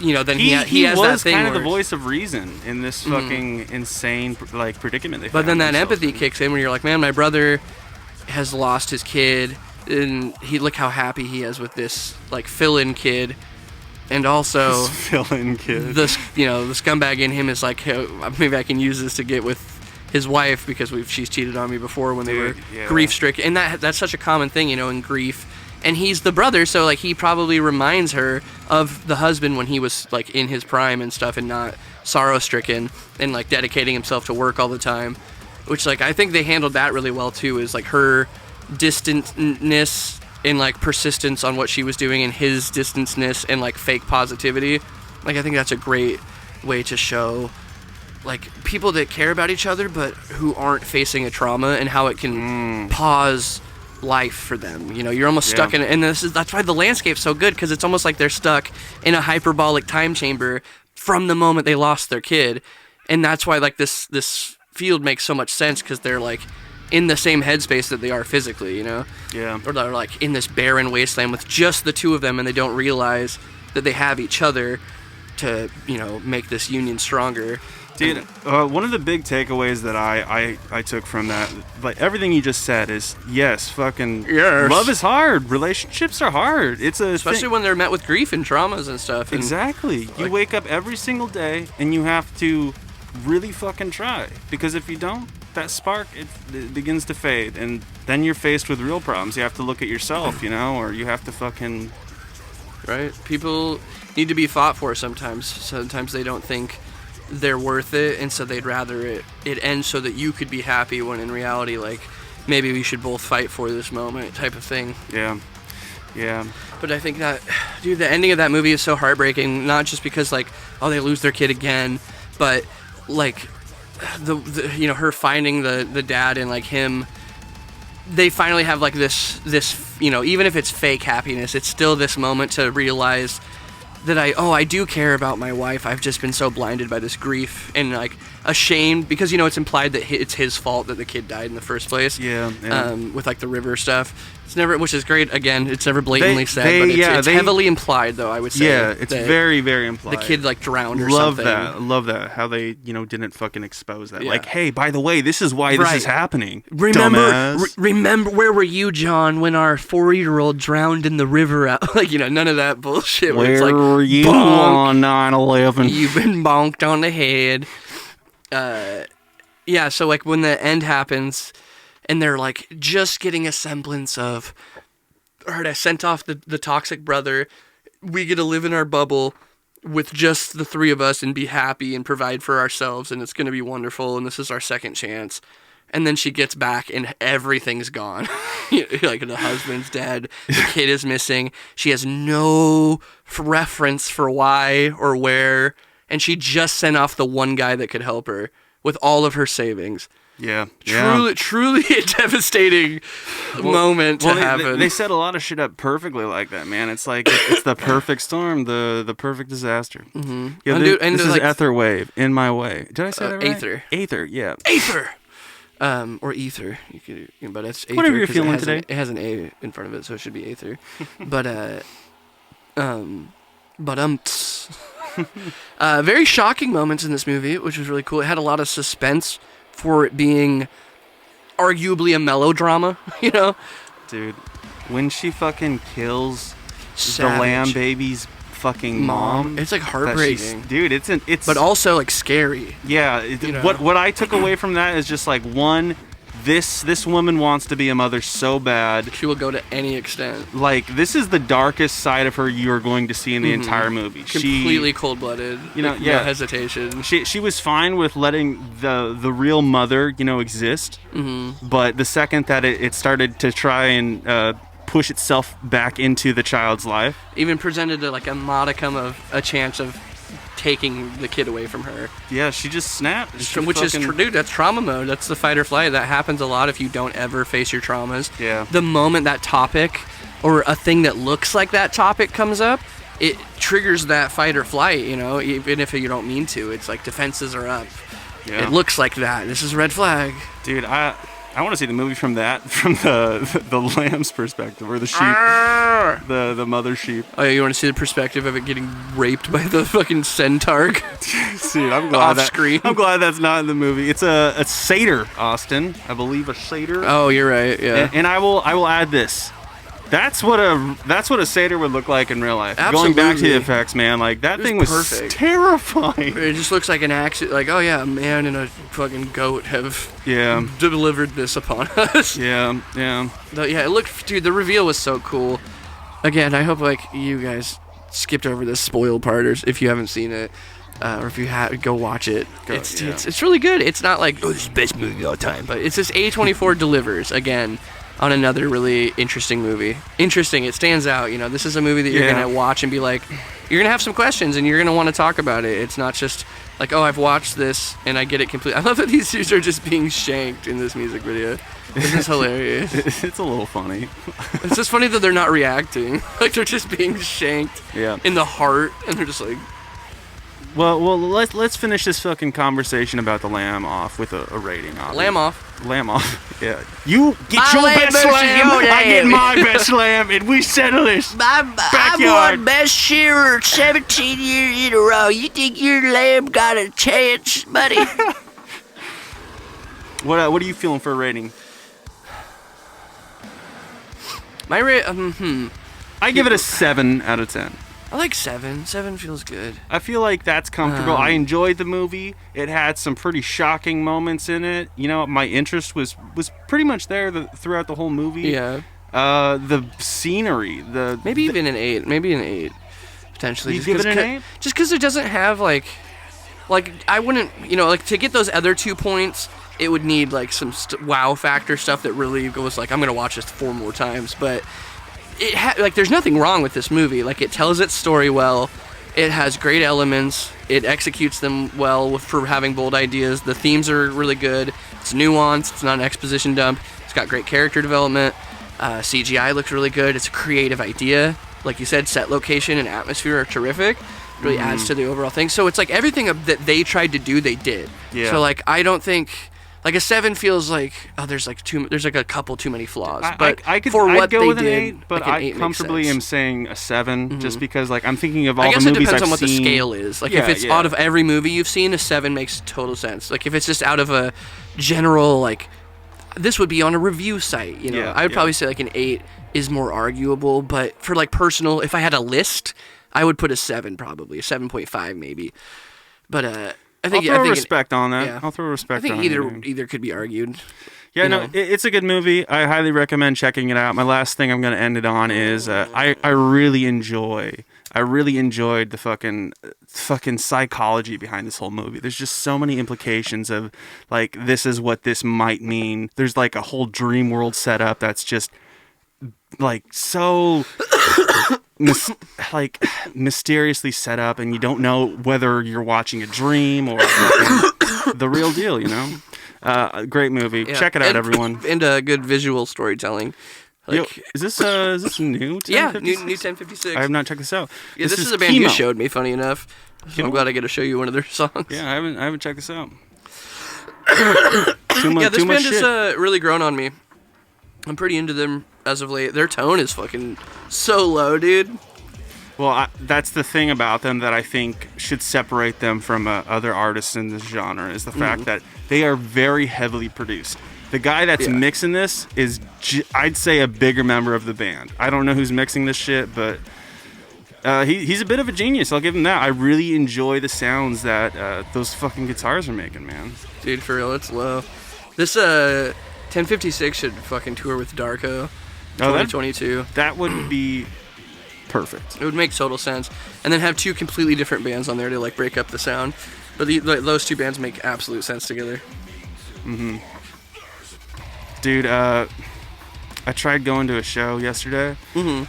then he has that thing. He was kind of the voice of reason in this fucking insane, like, predicament they found. But then that empathy kicks in when you're like, man, my brother has lost his kid. And look how happy he is with this, like, fill-in kid. And also, fill-in kid. The scumbag in him is like, hey, maybe I can use this to get with his wife because she's cheated on me before when they were grief-stricken. And that's such a common thing, in grief. And he's the brother, so like he probably reminds her of the husband when he was like in his prime and stuff, and not sorrow-stricken and like dedicating himself to work all the time. Which, like, I think they handled that really well too. Is like her distantness and like persistence on what she was doing, and his distanceness and like fake positivity. Like, I think that's a great way to show like people that care about each other but who aren't facing a trauma, and how it can pause life for them. You're almost stuck in it, and that's why the landscape's so good, because it's almost like they're stuck in a hyperbolic time chamber from the moment they lost their kid. And that's why like this field makes so much sense, because they're like in the same headspace that they are physically, Yeah. Or they're like in this barren wasteland with just the two of them, and they don't realize that they have each other to, make this union stronger. Dude, one of the big takeaways that I took from that, like everything you just said, is love is hard. Relationships are hard. Especially when they're met with grief and traumas and stuff. Exactly. You wake up every single day and you have to really fucking try, because if you don't, that spark it begins to fade, and then you're faced with real problems. You have to look at yourself, or you have to fucking... Right? People need to be fought for sometimes. Sometimes they don't think they're worth it, and so they'd rather it end so that you could be happy, when in reality, like, maybe we should both fight for this moment type of thing. Yeah. But I think that, dude, the ending of that movie is so heartbreaking, not just because, like, oh, they lose their kid again, but, like, the her finding the dad, and, like, him they finally have like this, even if it's fake happiness, it's still this moment to realize that I do care about my wife. I've just been so blinded by this grief and like ashamed because it's implied that it's his fault that the kid died in the first place. Yeah. With like the river stuff. It's never, which is great. Again, it's never blatantly said, but it's heavily implied, though. I would say. Yeah, it's very, very implied. The kid like drowned or something. Love that. How they didn't fucking expose that. Yeah. Like, hey, by the way, this is why this is happening. Remember, where were you, John, when our 4-year-old drowned in the river? None of that bullshit. Where it's like, were you on 9/11? You've been bonked on the head. Yeah. So like when the end happens. And they're like just getting a semblance of, all right, I sent off the toxic brother. We get to live in our bubble with just the three of us and be happy and provide for ourselves. And it's going to be wonderful. And this is our second chance. And then she gets back and everything's gone. Like the husband's dead. The kid is missing. She has no reference for why or where. And she just sent off the one guy that could help her with all of her savings. Yeah. Truly a devastating moment to happen. They set a lot of shit up perfectly like that, man. It's like it's the perfect storm, the perfect disaster. Mm-hmm. Yeah, this is Aether Wave, In My Way. Did I say that right? Aether, yeah. Aether! Or Ether. But it's Aether. Whatever you're feeling today. It has an A in front of it, so it should be Aether. Very shocking moments in this movie, which was really cool. It had a lot of suspense for it being arguably a melodrama, Dude, when she fucking kills Savage. the lamb baby's fucking mom, it's like heartbreaking. Dude, it's but also like scary. Yeah, what I took away from that is just like one, this woman wants to be a mother so bad. She will go to any extent. Like, this is the darkest side of her you are going to see in the entire movie. Completely cold-blooded. No hesitation. She was fine with letting the real mother, exist. Mm-hmm. But the second that it started to try and push itself back into the child's life, even presented like a modicum of a chance of taking the kid away from her. Yeah, she just snapped. Dude, that's trauma mode. That's the fight or flight. That happens a lot if you don't ever face your traumas. Yeah. The moment that topic or a thing that looks like that topic comes up, it triggers that fight or flight, even if you don't mean to. It's like defenses are up. Yeah. It looks like that. This is a red flag. Dude, I want to see the movie from the lamb's perspective, or the sheep, the mother sheep. Oh yeah, you want to see the perspective of it getting raped by the fucking centaur? Dude, I'm glad off screen. I'm glad that's not in the movie. It's a satyr, Austin. I believe a satyr. Oh, you're right. Yeah. And I will add this. That's what a satyr would look like in real life. Absolutely. Going back to the effects, man, like that thing was perfect. Terrifying. It just looks like an accident. Like, oh yeah, a man and a fucking goat have delivered this upon us. Yeah. It looked, dude. The reveal was so cool. Again, I hope like you guys skipped over this spoiled part, or if you haven't seen it. Or if you go watch it. It's really good. It's not like, this is the best movie of all time, but it's just A24 delivers again on another really interesting movie. Interesting, it stands out. This is a movie that you're gonna watch and be like, you're gonna have some questions and you're gonna want to talk about it. It's not just like, oh, I've watched this and I get it completely. I love that these dudes are just being shanked in this music video. This is hilarious. It's a little funny. It's just funny that they're not reacting. Like they're just being shanked in the heart, and they're just like. Well, let's finish this fucking conversation about the lamb off with a rating. Lamb off. Yeah. You get your best lamb. I get my best lamb, and we settle this. I've won best shearer 17 years in a row. You think your lamb got a chance, buddy? What are you feeling for a rating? My I give it a 7 out of 10. I like 7. 7 feels good. I feel like that's comfortable. I enjoyed the movie. It had some pretty shocking moments in it. My interest was pretty much there throughout the whole movie. Yeah. The scenery, maybe even an 8. Maybe an 8, potentially. You give it an 8? Just because it doesn't have like I wouldn't, to get those other 2 points, it would need like some wow factor stuff that really goes like, I'm gonna watch this 4 more times, but. There's nothing wrong with this movie. Like, it tells its story well. It has great elements. It executes them well for having bold ideas. The themes are really good. It's nuanced. It's not an exposition dump. It's got great character development. CGI looks really good. It's a creative idea. Like you said, set location and atmosphere are terrific. Really adds to the overall thing. So it's like everything that they tried to do, they did. Yeah. So like I don't think like a 7 feels like there's like a couple too many flaws. But I'd what go they with an did, 8, but like an I 8 makes comfortably sense. am saying a 7 just because like I'm thinking of all I the guess movies it depends I've on what seen. the scale is. Like if it's out of every movie you've seen, a 7 makes total sense. Like if it's just out of a general like this would be on a review site, you know. Yeah, I would probably say like an 8 is more arguable, but for like personal, if I had a list, I would put a 7 probably, a 7.5 maybe. But I think I'll throw respect on that. yeah. I'll throw respect I think on it. either could be argued. Yeah, you no, know. it's a good movie. I highly recommend checking it out. My last thing I'm going to end it on is I really enjoyed the fucking psychology behind this whole movie. There's just so many implications of like this is what this might mean. There's like a whole dream world set up that's just like so mysteriously set up, and you don't know whether you're watching a dream or the real deal, you know. Great movie. Yeah. Check it out, everyone. And good visual storytelling. Like, Yo, is this new? yeah, 1056? new 1056. I have not checked this out. Yeah, this is a band Kimo. you showed me, funny enough. So Kimo? I'm glad I get to show you one of their songs. Yeah, I haven't checked this out. Yeah, this too much band shit. has really grown on me. I'm pretty into them as of late. Their tone is fucking so low, dude. Well, that's the thing about them that I think should separate them from other artists in this genre is the fact that they are very heavily produced. The guy that's mixing this is, I'd say, a bigger member of the band. I don't know who's mixing this shit, but he's a bit of a genius. I'll give him that. I really enjoy the sounds that those fucking guitars are making, man. Dude, for real, it's low. This 1056 should fucking tour with Darko 2022. That would be perfect. It would make total sense. And then have 2 completely different bands on there to like break up the sound. But those 2 bands make absolute sense together. Mm-hmm. Dude, I tried going to a show yesterday. Mm-hmm.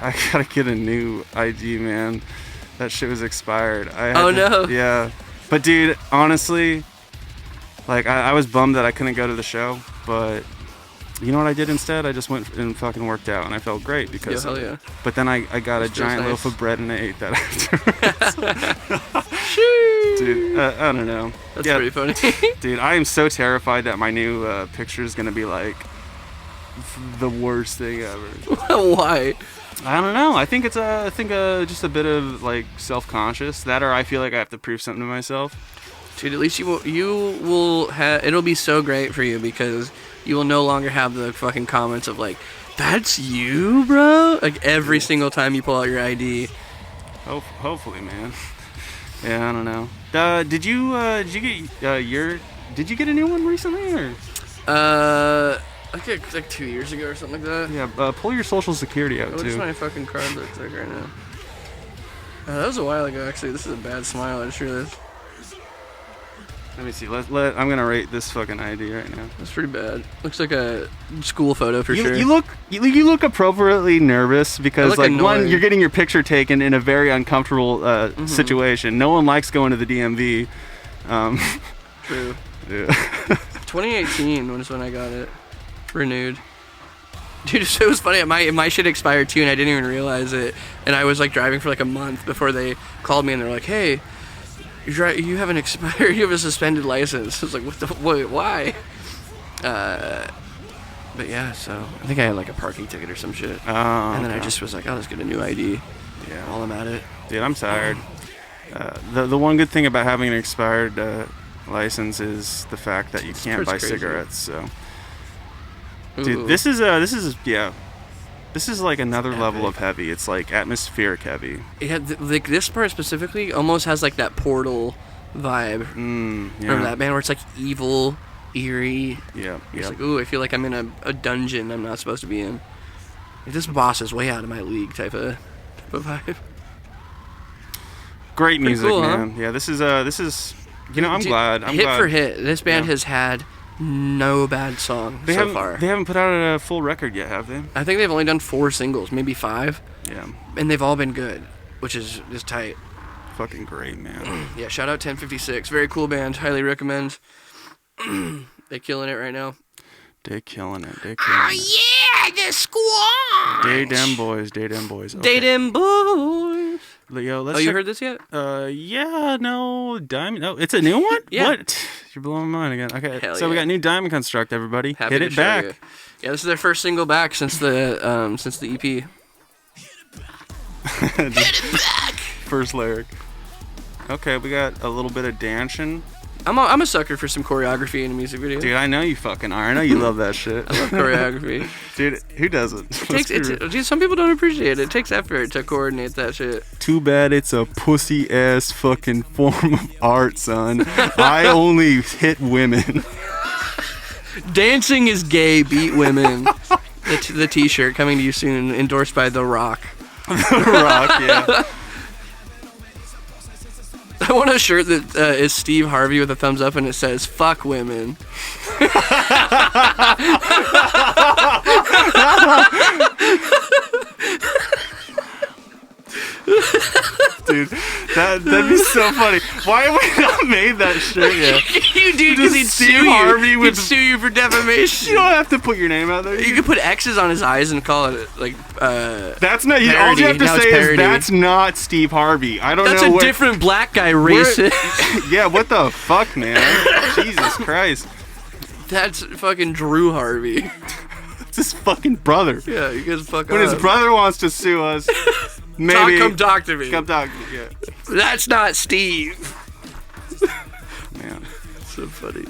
I gotta get a new ID, man. That shit was expired. No. Yeah. But dude, honestly, like I was bummed that I couldn't go to the show, but you know what I did instead? I just went and fucking worked out, and I felt great because. Yeah, hell yeah. But then I got a giant nice. loaf of bread and I ate that afterwards. Dude, I don't know. That's pretty funny. Dude, I am so terrified that my new picture is gonna be like the worst thing ever. Why? I don't know. I think it's just a bit of like self-conscious. That, or I feel like I have to prove something to myself. Dude, at least you will have. It'll be so great for you because you will no longer have the fucking comments of like, "That's you, bro." Like every single time you pull out your ID. Hopefully, man. Yeah, I don't know. Did you get a new one recently, or? Like 2 years ago or something like that. Yeah, pull your social security out What does too. my fucking card look like right now? That was a while ago, actually. This is a bad smile. I just realized. Let me see. I'm gonna rate this fucking ID right now. That's pretty bad. Looks like a school photo for sure. You look appropriately nervous because look like annoyed. one, you're getting your picture taken in a very uncomfortable situation. No one likes going to the DMV. True. Yeah. 2018 was when I got it renewed. Dude, so it was funny. My shit expired too, and I didn't even realize it. And I was like driving for like a month before they called me, and they're like, "Hey, you have an expired. You have a suspended license." I was like, "What? Why?" But yeah, so I think I had like a parking ticket or some shit. And then I just was like, "I'll just get a new ID." Yeah. While I'm at it. Dude, I'm tired. The one good thing about having an expired license is the fact that you can't buy crazy. cigarettes. So, Ooh. dude, this is like another level of heavy. It's like atmospheric heavy. It had like this part specifically almost has like that Portal vibe. Yeah. Remember that band where it's like evil, eerie. Yeah. It's like, ooh, I feel like I'm in a dungeon I'm not supposed to be in. Like, this boss is way out of my league type of vibe. Great music, cool, huh? man. Yeah, this is you know, I'm Dude, glad. hit for hit, this band has had no bad song so far. They haven't put out a full record yet, have they? I think they've only done 4 singles, maybe 5. Yeah. And they've all been good, which is tight. Fucking great, man. Yeah, shout out 1056. Very cool band. Highly recommend. They're killing it right now. They killing it. They Oh, killing it. yeah, the squad. Day them boys. Day them boys. Date him, boys. Yo, let's Oh, you check- heard this yet? Yeah, no, Diamond. Oh, it's a new one? Yeah. What? You're blowing my mind again. Okay, Hell so we yeah. got new Diamond Construct, everybody. Happy Hit to it show back. you. Yeah, this is their first single back since the EP. First lyric. Okay, we got a little bit of dancing. I'm a sucker for some choreography in a music video. Dude, I know you fucking are. I know you love that shit. Choreography. Dude, who doesn't? Dude, some people don't appreciate it. It takes effort to coordinate that shit. Too bad it's a pussy ass fucking form of art, son. I only hit women. Dancing is gay, beat women. The t-shirt coming to you soon, endorsed by The Rock. Rock, yeah. I want a shirt that is Steve Harvey with a thumbs up and it says, fuck women. Dude, that'd be so funny. Why have we not made that shirt yet? You do, because he'd Steve sue Harvey you. with- He'd sue you for defamation. You don't have to put your name out there. You could put X's on his eyes and call it, like, That's not. All you Parody. have to Now it's say is parody. that's not Steve Harvey. I don't that's know a what. different black guy where- racist. Yeah, what the fuck, man? Jesus Christ. That's fucking Drew Harvey. It's his fucking brother. Yeah, you guys fuck When up. his brother wants to sue us, maybe Come talk to me. Come talk. Yeah, That's not Steve. man. So funny.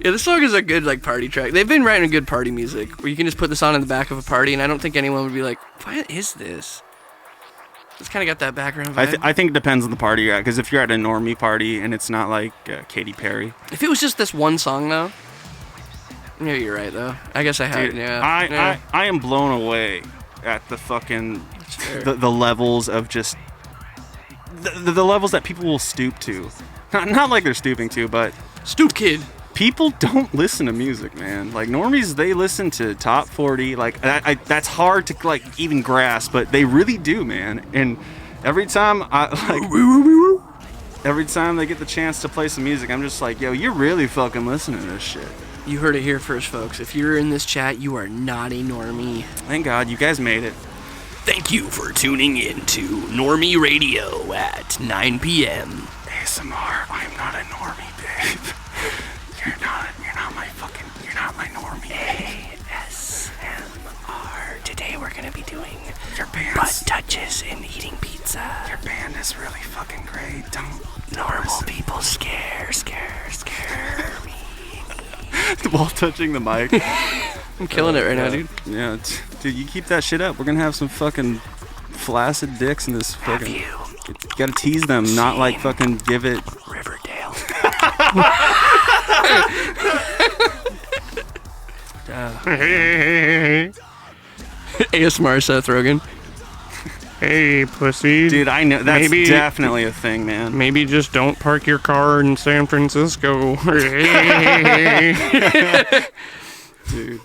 Yeah, this song is a good like party track. They've been writing good party music where you can just put this on in the back of a party, and I don't think anyone would be like, "What is this?" It's kind of got that background vibe. I think it depends on the party you're at. Because if you're at a normie party and it's not like Katy Perry, If it was just this one song though, maybe you're right though. I guess I had. dude, Yeah. I am blown away at the fucking fair. the levels of just the levels that people will stoop to. Not like they're stooping to, but Stoop Kid. people don't listen to music, man. Like normies, they listen to top 40. Like that's hard to like even grasp, but they really do, man. And every time every time they get the chance to play some music, I'm just like, yo, you're really fucking listening to this shit. You heard it here first, folks. If you're in this chat, you are not a normie. Thank God you guys made it. Thank you for tuning in to Normie Radio at 9 p.m. ASMR, I'm not a normie, babe. You're not my normie. ASMR. Today we're gonna be doing Your butt band's, touches and eating pizza. your band is really fucking great. Don't Normal people scare me. while touching the mic. I'm killing it right now, dude. Yeah, dude, you keep that shit up. We're gonna have some fucking flaccid dicks in this fucking. You You gotta tease them, not like fucking give it. Riverdale. ASMR Seth Rogen. Hey, pussy. Dude, I know that's Maybe- definitely a thing, man. Maybe just don't park your car in San Francisco. Dude,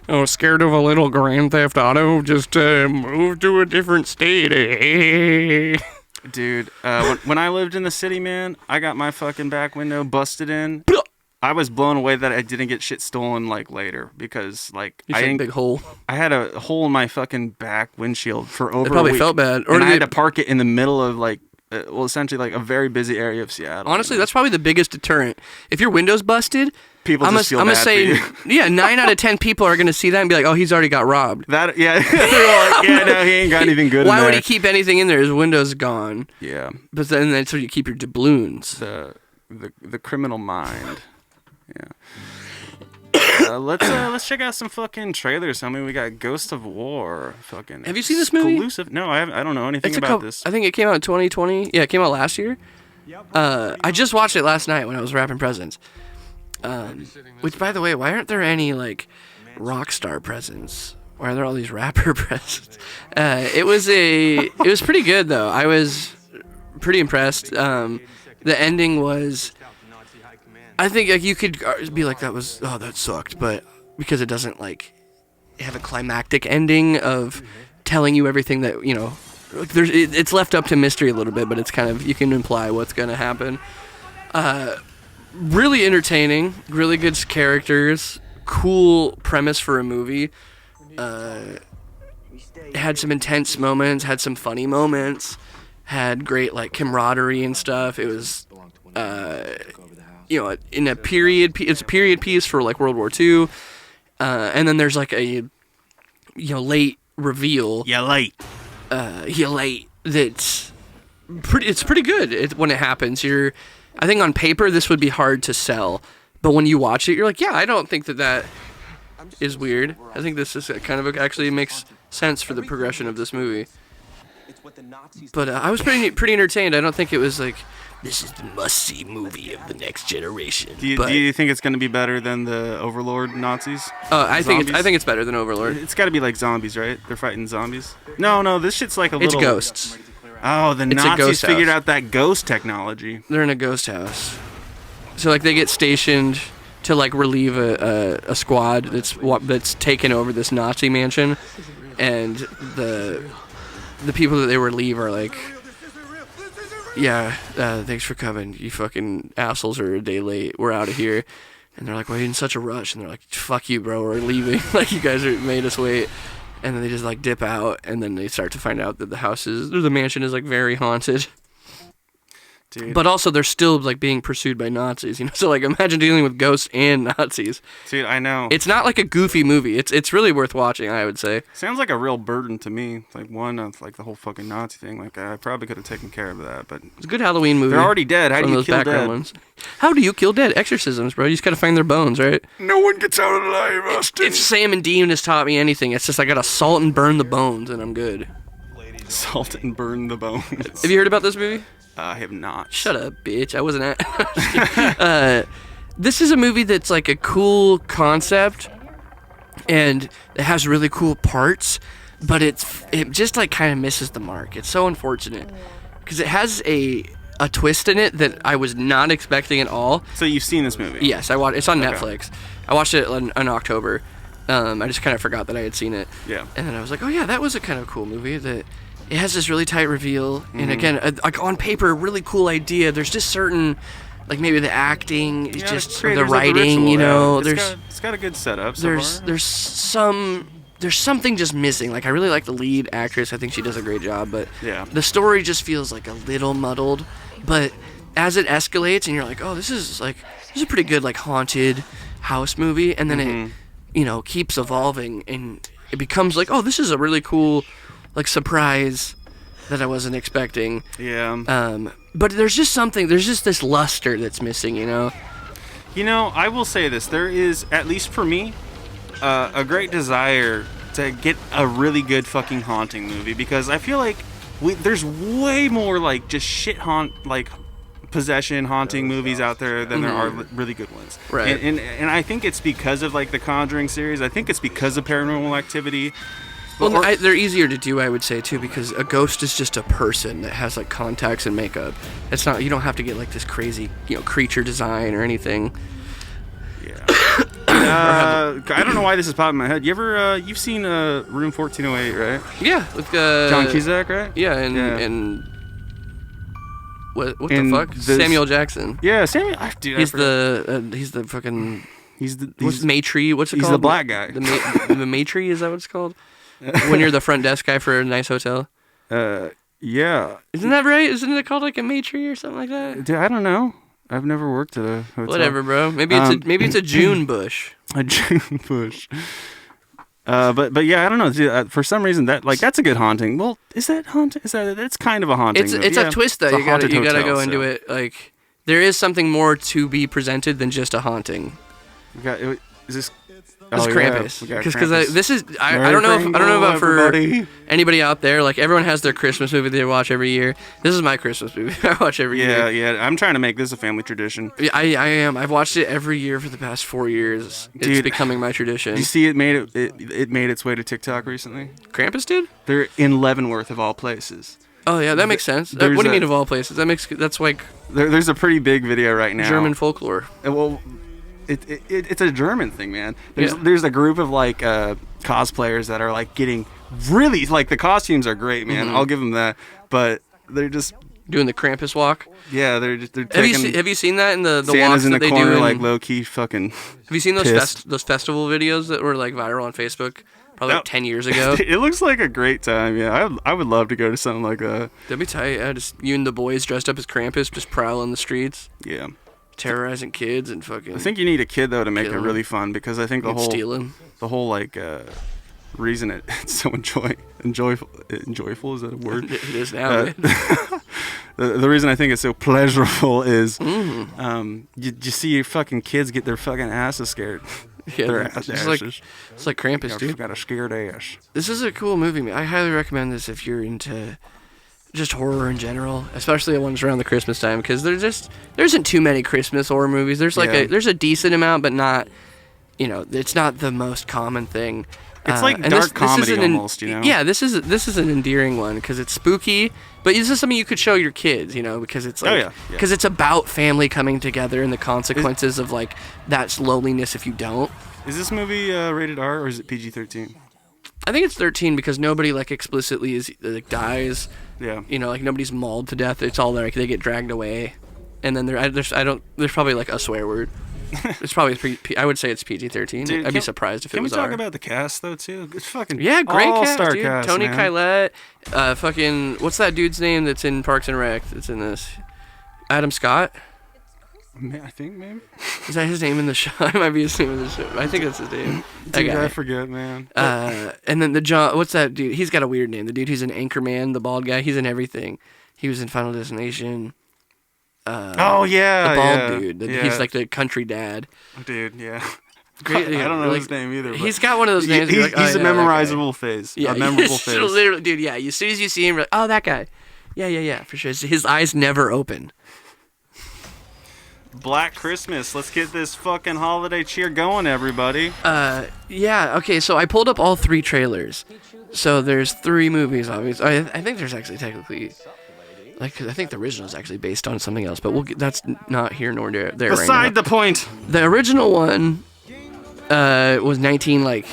Oh, scared of a little Grand Theft Auto? Just move to a different state. dude. When I lived in the city, man, I got my fucking back window busted in. I was blown away that I didn't get shit stolen like later because like You I said didn't. big hole. I had a hole in my fucking back windshield for over. It probably a week, felt bad. Or and did I had they- to park it in the middle of like, well, essentially like a very busy area of Seattle. Honestly, that's probably the biggest deterrent. If your window's busted, people I'm just feel gonna bad say, for you. yeah, 9 out of 10 people are gonna see that and be like, "Oh, he's already got robbed." That yeah, they're like, yeah, no, he ain't got anything good. Why in would there. he keep anything in there? His window's gone. Yeah, But then that's where you keep your doubloons. the criminal mind. Yeah. Let's check out some fucking trailers. I mean, we got Ghost of War. Fucking. Have you seen this movie? Exclusive? No, I don't know anything It's a about couple, this. I think it came out in 2020. Yeah, it came out last year. I just watched it last night when I was wrapping presents. Which, by the way, why aren't there any like rock star presents? Why are there all these rapper presents? It was pretty good though. I was pretty impressed. The ending was. I think like you could be like that sucked, but because it doesn't like have a climactic ending of telling you everything that you know. It's left up to mystery a little bit, but it's kind of you can imply what's gonna happen. really entertaining, really good characters, cool premise for a movie. Had some intense moments, had some funny moments, had great like camaraderie and stuff. It was, in a period. It's a period piece for like World War II, and then there's like a, late reveal. Yeah, late. That's pretty. It's pretty good when it happens. I think on paper this would be hard to sell, but when you watch it, you're like, yeah, I don't think that is weird. I think this is kind of actually makes sense for the progression of this movie. But I was pretty entertained. I don't think it was like, this is the must-see movie of the next generation. Do you think it's going to be better than the Overlord Nazis? I think it's better than Overlord. It's got to be like zombies, right? They're fighting zombies. No, this shit's like a little. It's ghosts. Oh, the It's a Nazis ghost figured house. out that ghost technology. They're in a ghost house, so like they get stationed to like relieve a squad that's taken over this Nazi mansion, and the people that they relieve are like, yeah, thanks for coming. You fucking assholes are a day late. We're out of here. And they're like, why are you in such a rush? And they're like, fuck you, bro. We're leaving. Like, you guys made us wait. And then they just, like, dip out. And then they start to find out that the mansion is, like, very haunted. Dude. But also, they're still, like, being pursued by Nazis, So, like, imagine dealing with ghosts and Nazis. Dude, I know. It's not, like, a goofy movie. It's really worth watching, I would say. Sounds like a real burden to me. Like, like, the whole fucking Nazi thing. Like, I probably could have taken care of that, but... It's a good Halloween movie. They're already dead. How do you kill dead? Ones. How do you kill dead? Exorcisms, bro. You just gotta find their bones, right? No one gets out alive, Austin. If Sam and Dean has taught me anything, it's just I gotta salt and burn the bones, and I'm good. Salt and burn the bones. Have you heard about this movie? I have not. Shut up, bitch. I wasn't at... This is a movie that's like a cool concept, and it has really cool parts, but it just like kind of misses the mark. It's so unfortunate, because it has a twist in it that I was not expecting at all. So you've seen this movie? Yes, I watched. It's on Netflix. I watched it in October. I just kind of forgot that I had seen it. Yeah. And then I was like, oh yeah, that was a kind of cool movie. That it has this really tight reveal, and again, like on paper, really cool idea. There's just certain, like maybe the acting, Yeah, just the the creators of writing, Ritual, yeah. There's It's got a good setup so there's far. there's something just missing. Like I really like the lead actress. I think she does a great job, but Yeah. the story just feels like a little muddled. But as it escalates, and you're like, oh, this is a pretty good like haunted house movie, and then it keeps evolving, and it becomes like, oh, this is a really cool like surprise that I wasn't expecting. Yeah. But there's just this luster that's missing, I will say this. There is, at least for me, a great desire to get a really good fucking haunting movie, because I feel like there's way more like just possession haunting movies out there than there are really good ones. Right. And I think it's because of like the Conjuring series. I think it's because of Paranormal Activity. Well, they're easier to do, I would say, too, because a ghost is just a person that has like contacts and makeup. It's not, you don't have to get like this crazy, creature design or anything. Yeah. I don't know why this is popping in my head. You've seen Room 1408, right? Yeah, with John Cusack, right? Yeah, and what the fuck? Samuel Jackson. Yeah, Samuel. Dude, he's the fucking. He's Maitre. What's it called? He's the black guy. The Maitre, is that what it's called? When you're the front desk guy for a nice hotel. Yeah. Isn't that right? Isn't it called like a Maitre or something like that? Dude, I don't know. I've never worked at a hotel. Whatever, bro. Maybe it's a June bush. A June bush. But yeah, I don't know. Dude, for some reason that's a good haunting. Well, is that haunting? That's kind of a haunting. It's a twist though. It's a You gotta haunted go hotel, into it like there is something more to be presented than just a haunting. Is this? It's Krampus. Because this is I don't know about everybody. for anybody out there. Like everyone has their Christmas movie they watch every year. This is my Christmas movie I watch every year. Yeah. I'm trying to make this a family tradition. Yeah, I am. I've watched it every year for the past 4 years. It's Dude, becoming my tradition. Did you see it made its way to TikTok recently? Krampus did? They're in Leavenworth of all places. Oh yeah, that makes sense. What do you mean of all places? That's like there's a pretty big video right now. German folklore. Well, it's a German thing, man. There's a group of like cosplayers that are like getting really like the costumes are great, man. I'll give them that, but they're just doing the Krampus walk. Yeah, they're Have you taking. have you seen that in the Santa's walks in that the they corner, do? like low key fucking. Have you seen those pissed. those festival videos that were like viral on Facebook probably like That- 10 years ago? It looks like a great time. Yeah, I would love to go to something like that. That'd be tight. Yeah, just you and the boys dressed up as Krampus, just prowling the streets, Yeah. terrorizing kids and fucking I think you need a kid though to make it Kill 'em. really fun because I think the whole stealing. like reason it's so enjoyful is that a word? It is now. man. The reason I think it's so pleasurable is Mm. you see your fucking kids get their fucking asses scared. Yeah, Their it's asses. like Krampus, dude. Got a scared ass. This is a cool movie, man. I highly recommend this if you're into just horror in general, especially the ones around the Christmas time, because there isn't too many Christmas horror movies. There's there's a decent amount, but not, it's not the most common thing. It's like and dark comedy is almost, you know? Yeah, this is an endearing one because it's spooky, but this is something you could show your kids, because it's like, yeah. because it's about family coming together and the consequences of like that loneliness if you don't. Is this movie rated R or is it PG-13? I think it's 13 because nobody like explicitly dies. Yeah. Like nobody's mauled to death. It's all like they get dragged away, and then there's probably like a swear word. It's probably I would say it's PG-13. Dude, I'd be surprised if it was Can we talk R. about the cast though too? It's fucking Yeah, great all-star cast, dude. cast, Tony man. Collette, fucking what's that dude's name that's in Parks and Rec that's in this? Adam Scott. I think maybe. Is that his name in the show? It might be his name in the show. I think that's his name. That Dude, guy. I forget, man. And then the John, what's that dude? He's got a weird name. The dude who's in Anchorman, the bald guy. He's in everything. He was in Final Destination. Oh yeah, The bald yeah, dude. yeah. He's like the country dad. Dude, yeah. Great. I don't know like, his name either. But He's got one of those names. He's, you're like, oh, he's a yeah, that guy. memorizable face. Yeah, A memorable face. Literally, dude. Yeah, as soon as you see him, you're like, oh, that guy. Yeah, for sure. His eyes never open. Black Christmas. Let's get this fucking holiday cheer going, everybody. Yeah. Okay. So I pulled up all 3 trailers. So there's 3 movies, obviously. I think there's actually technically. Like, 'cause I think the original is actually based on something else, but that's not here nor there right now. Beside the point. The original one was 87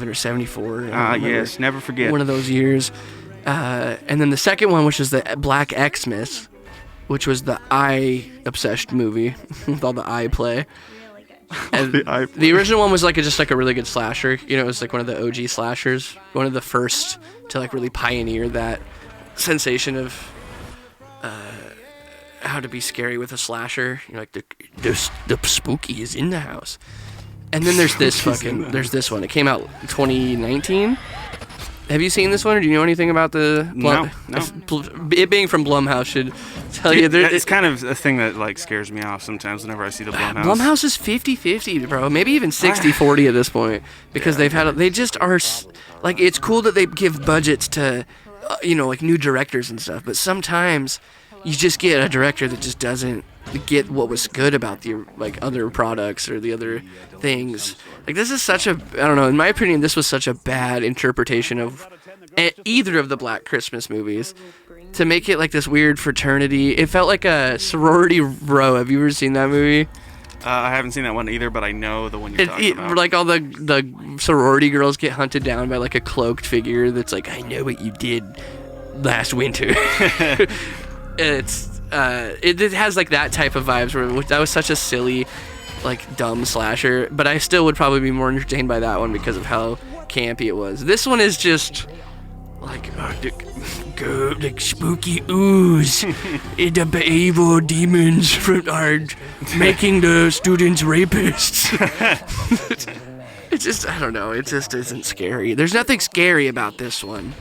or 74. I don't remember. Yes, never forget. One of those years. And then the second one, which is the Black Xmas, which was the eye obsessed movie with all the eye play. And the original one was just a really good slasher. It was like one of the OG slashers, one of the first to like really pioneer that sensation of how to be scary with a slasher. Like the spooky is in the house. And then there's this this one. It came out 2019. Have you seen this one, or do you know anything about the No. It being from Blumhouse should tell you. It's kind of a thing that like scares me off sometimes whenever I see the Blumhouse. Blumhouse is 50-50, bro. Maybe even 60-40 at this point because they just are like, it's cool that they give budgets to like new directors and stuff, but sometimes you just get a director that just doesn't get what was good about the like other products or the other things. Like, this is such a, I don't know, in my opinion, this was such a bad interpretation of either of the Black Christmas movies to make it like this weird fraternity. It felt like a sorority row. Have you ever seen that movie? I haven't seen that one either, but I know the one you're talking about. Like all the sorority girls get hunted down by like a cloaked figure that's like, I know what you did last winter. It has like that type of vibes which that was such a silly, like dumb slasher, but I still would probably be more entertained by that one because of how campy it was. This one is just like the spooky ooze. The evil demons are making the students rapists. It's just, I don't know, it just isn't scary. There's nothing scary about this one.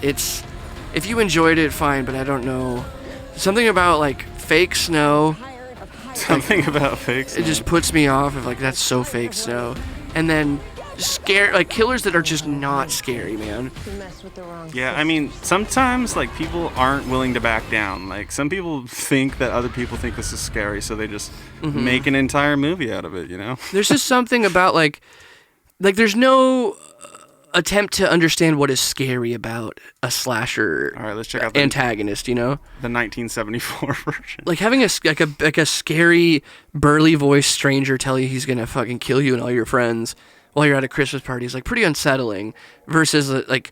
It's, if you enjoyed it, fine, but I don't know. Something about like fake snow. Something about fake snow. It just puts me off of like, that's so fake snow. And then killers that are just not scary, man. Yeah, I mean, sometimes like people aren't willing to back down. Like some people think that other people think this is scary, so they just make an entire movie out of it, There's just something about like there's no attempt to understand what is scary about a slasher. All right, let's check out the antagonist, the 1974 version. Like having a scary burly voiced stranger tell you he's gonna fucking kill you and all your friends while you're at a Christmas party is like pretty unsettling. Versus like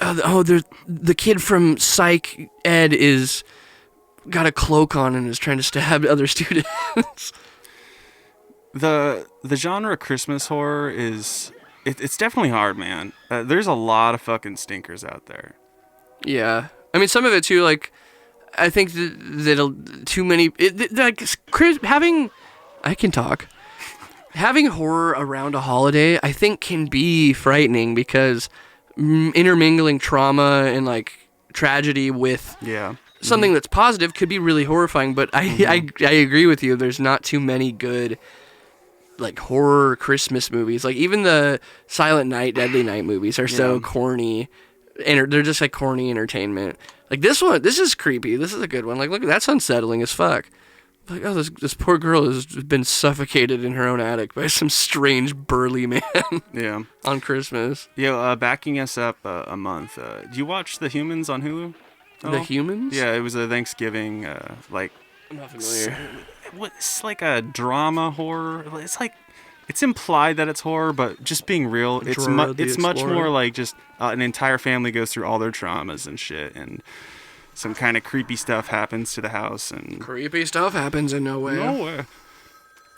there's the kid from Psych Ed is got a cloak on and is trying to stab other students. The genre of Christmas horror is it's definitely hard, man. There's a lot of fucking stinkers out there. Yeah, I mean some of it too. Like I think that too many having I can talk. Having horror around a holiday, I think, can be frightening because intermingling trauma and like tragedy with something that's positive could be really horrifying. But I agree with you. There's not too many good like horror Christmas movies. Like even the Silent Night, Deadly Night movies are so corny, and they're just like corny entertainment. Like this one, this is creepy. This is a good one. Like look, that's unsettling as fuck. Like, oh, this poor girl has been suffocated in her own attic by some strange burly man. Yeah. On Christmas. Yeah, backing us up a month. Do you watch The Humans on Hulu? The Humans? Yeah, it was a Thanksgiving, like... I'm not familiar. It's like a drama horror. It's implied that it's horror, but just being real, it's much more like just an entire family goes through all their traumas and shit, and... some kind of creepy stuff happens to the house, and creepy stuff happens in nowhere.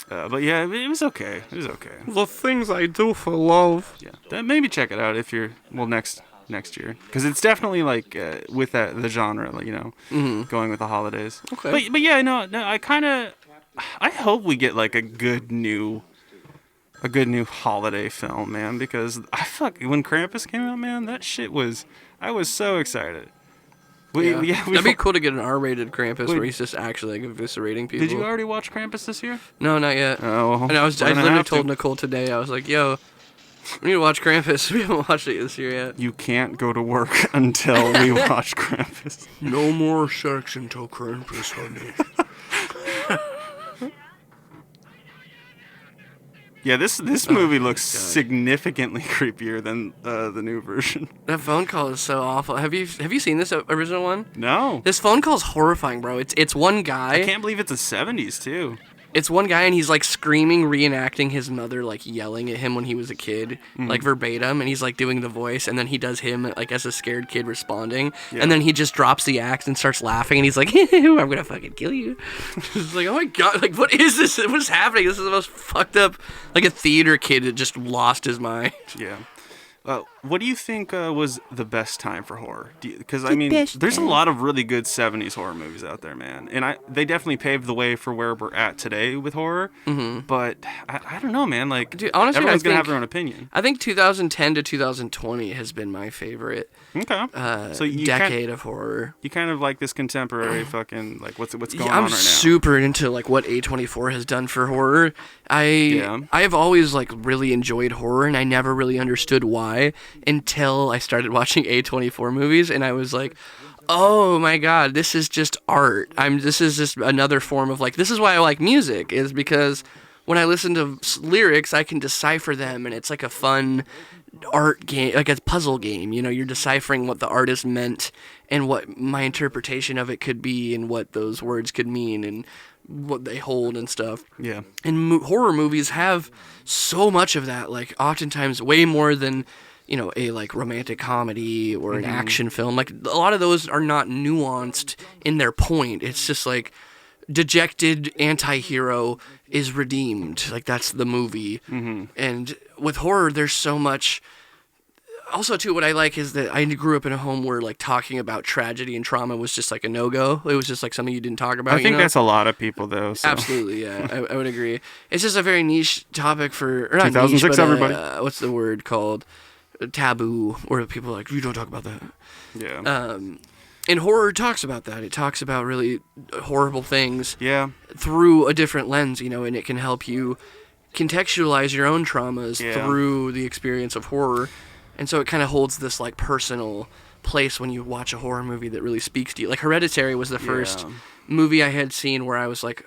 But yeah, it was okay. It was okay. The things I do for love. Yeah, maybe check it out if you're next year, because it's definitely like with the genre, like, you know, going with the holidays. Okay. But yeah, no, I hope we get like a good new holiday film, man, because when Krampus came out, man, I was so excited. That'd be cool to get an R-rated Krampus where he's just actually like eviscerating people. Did you already watch Krampus this year? No, not yet. Oh, well, and I literally told Nicole today, I was like, yo, we need to watch Krampus. We haven't watched it this year yet. You can't go to work until we watch Krampus. No more sex until Krampus, honey. Yeah, this movie looks significantly creepier than the new version. That phone call is so awful. Have you seen this original one? No. This phone call is horrifying, bro. It's one guy. I can't believe it's the 70s too. It's one guy and he's like screaming, reenacting his mother like yelling at him when he was a kid, like verbatim, and he's like doing the voice, and then he does him like as a scared kid responding, and then he just drops the axe and starts laughing, and he's like, I'm gonna fucking kill you. It's like, oh my god, like what is this? What is happening? This is the most fucked up, like a theater kid that just lost his mind. Yeah. What do you think was the best time for horror? Because I mean, there's a lot of really good 70s horror movies out there, man, and they definitely paved the way for where we're at today with horror. But I don't know, man. Like, dude, honestly, everyone's gonna have their own opinion. I think 2010 to 2020 has been my favorite. Okay. So decade of horror. You kind of like this contemporary fucking like what's going on I'm right now. super into like what A24 has done for horror. I have always like really enjoyed horror, and I never really understood why until I started watching A24 movies, and I was like, oh my god, this is just art. This is just another form of like, this is why I like music, is because when I listen to lyrics, I can decipher them, and it's like a fun art game, like a puzzle game. You know, you're deciphering what the artist meant and what my interpretation of it could be, and what those words could mean, and what they hold and stuff. Yeah. And horror movies have so much of that, like oftentimes way more than, you know, a like romantic comedy or an action film. Like a lot of those are not nuanced in their point. It's just like dejected anti-hero is redeemed. Like that's the movie. And with horror, there's so much. Also, too, what I like is that I grew up in a home where, like, talking about tragedy and trauma was just, like, a no-go. It was just, like, something you didn't talk about, I think that's a lot of people, though. So. Absolutely, yeah. I would agree. It's just a very niche topic for... Or not 2006, niche, but, everybody. What's the word called? Taboo, where people are like, you don't talk about that. Yeah. And horror talks about that. It talks about really horrible things through a different lens, you know, and it can help you contextualize your own traumas through the experience of horror. And so it kind of holds this like personal place when you watch a horror movie that really speaks to you. Like Hereditary was the first movie I had seen where I was like,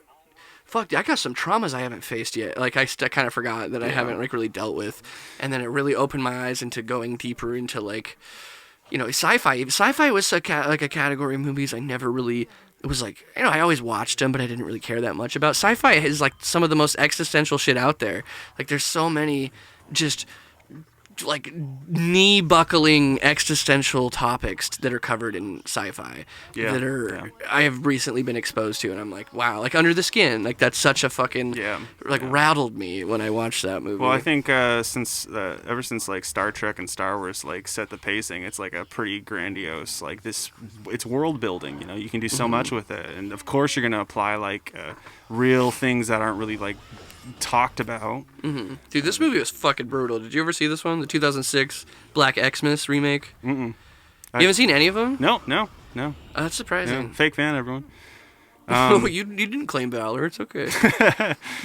fuck, I got some traumas I haven't faced yet. Like I kind of forgot that I haven't like really dealt with. And then it really opened my eyes into going deeper into like, you know, sci-fi. Sci-fi was like a category of movies I never really... It was like, you know, I always watched them, but I didn't really care that much about. Sci-fi is like some of the most existential shit out there. Like there's so many just... like knee-buckling existential topics that are covered in sci-fi that are I have recently been exposed to, and I'm like, wow, like Under the Skin, like that's such a fucking rattled me when I watched that movie. Well, I think ever since like Star Trek and Star Wars like set the pacing, it's like a pretty grandiose like it's world building. You know, you can do so much with it, and of course you're gonna apply like real things that aren't really like talked about. Dude, this movie was fucking brutal. Did you ever see this one, the 2006 Black Xmas remake? You haven't seen any of them? No. Oh, that's surprising. Yeah, fake fan, everyone. You didn't claim valor. It's okay.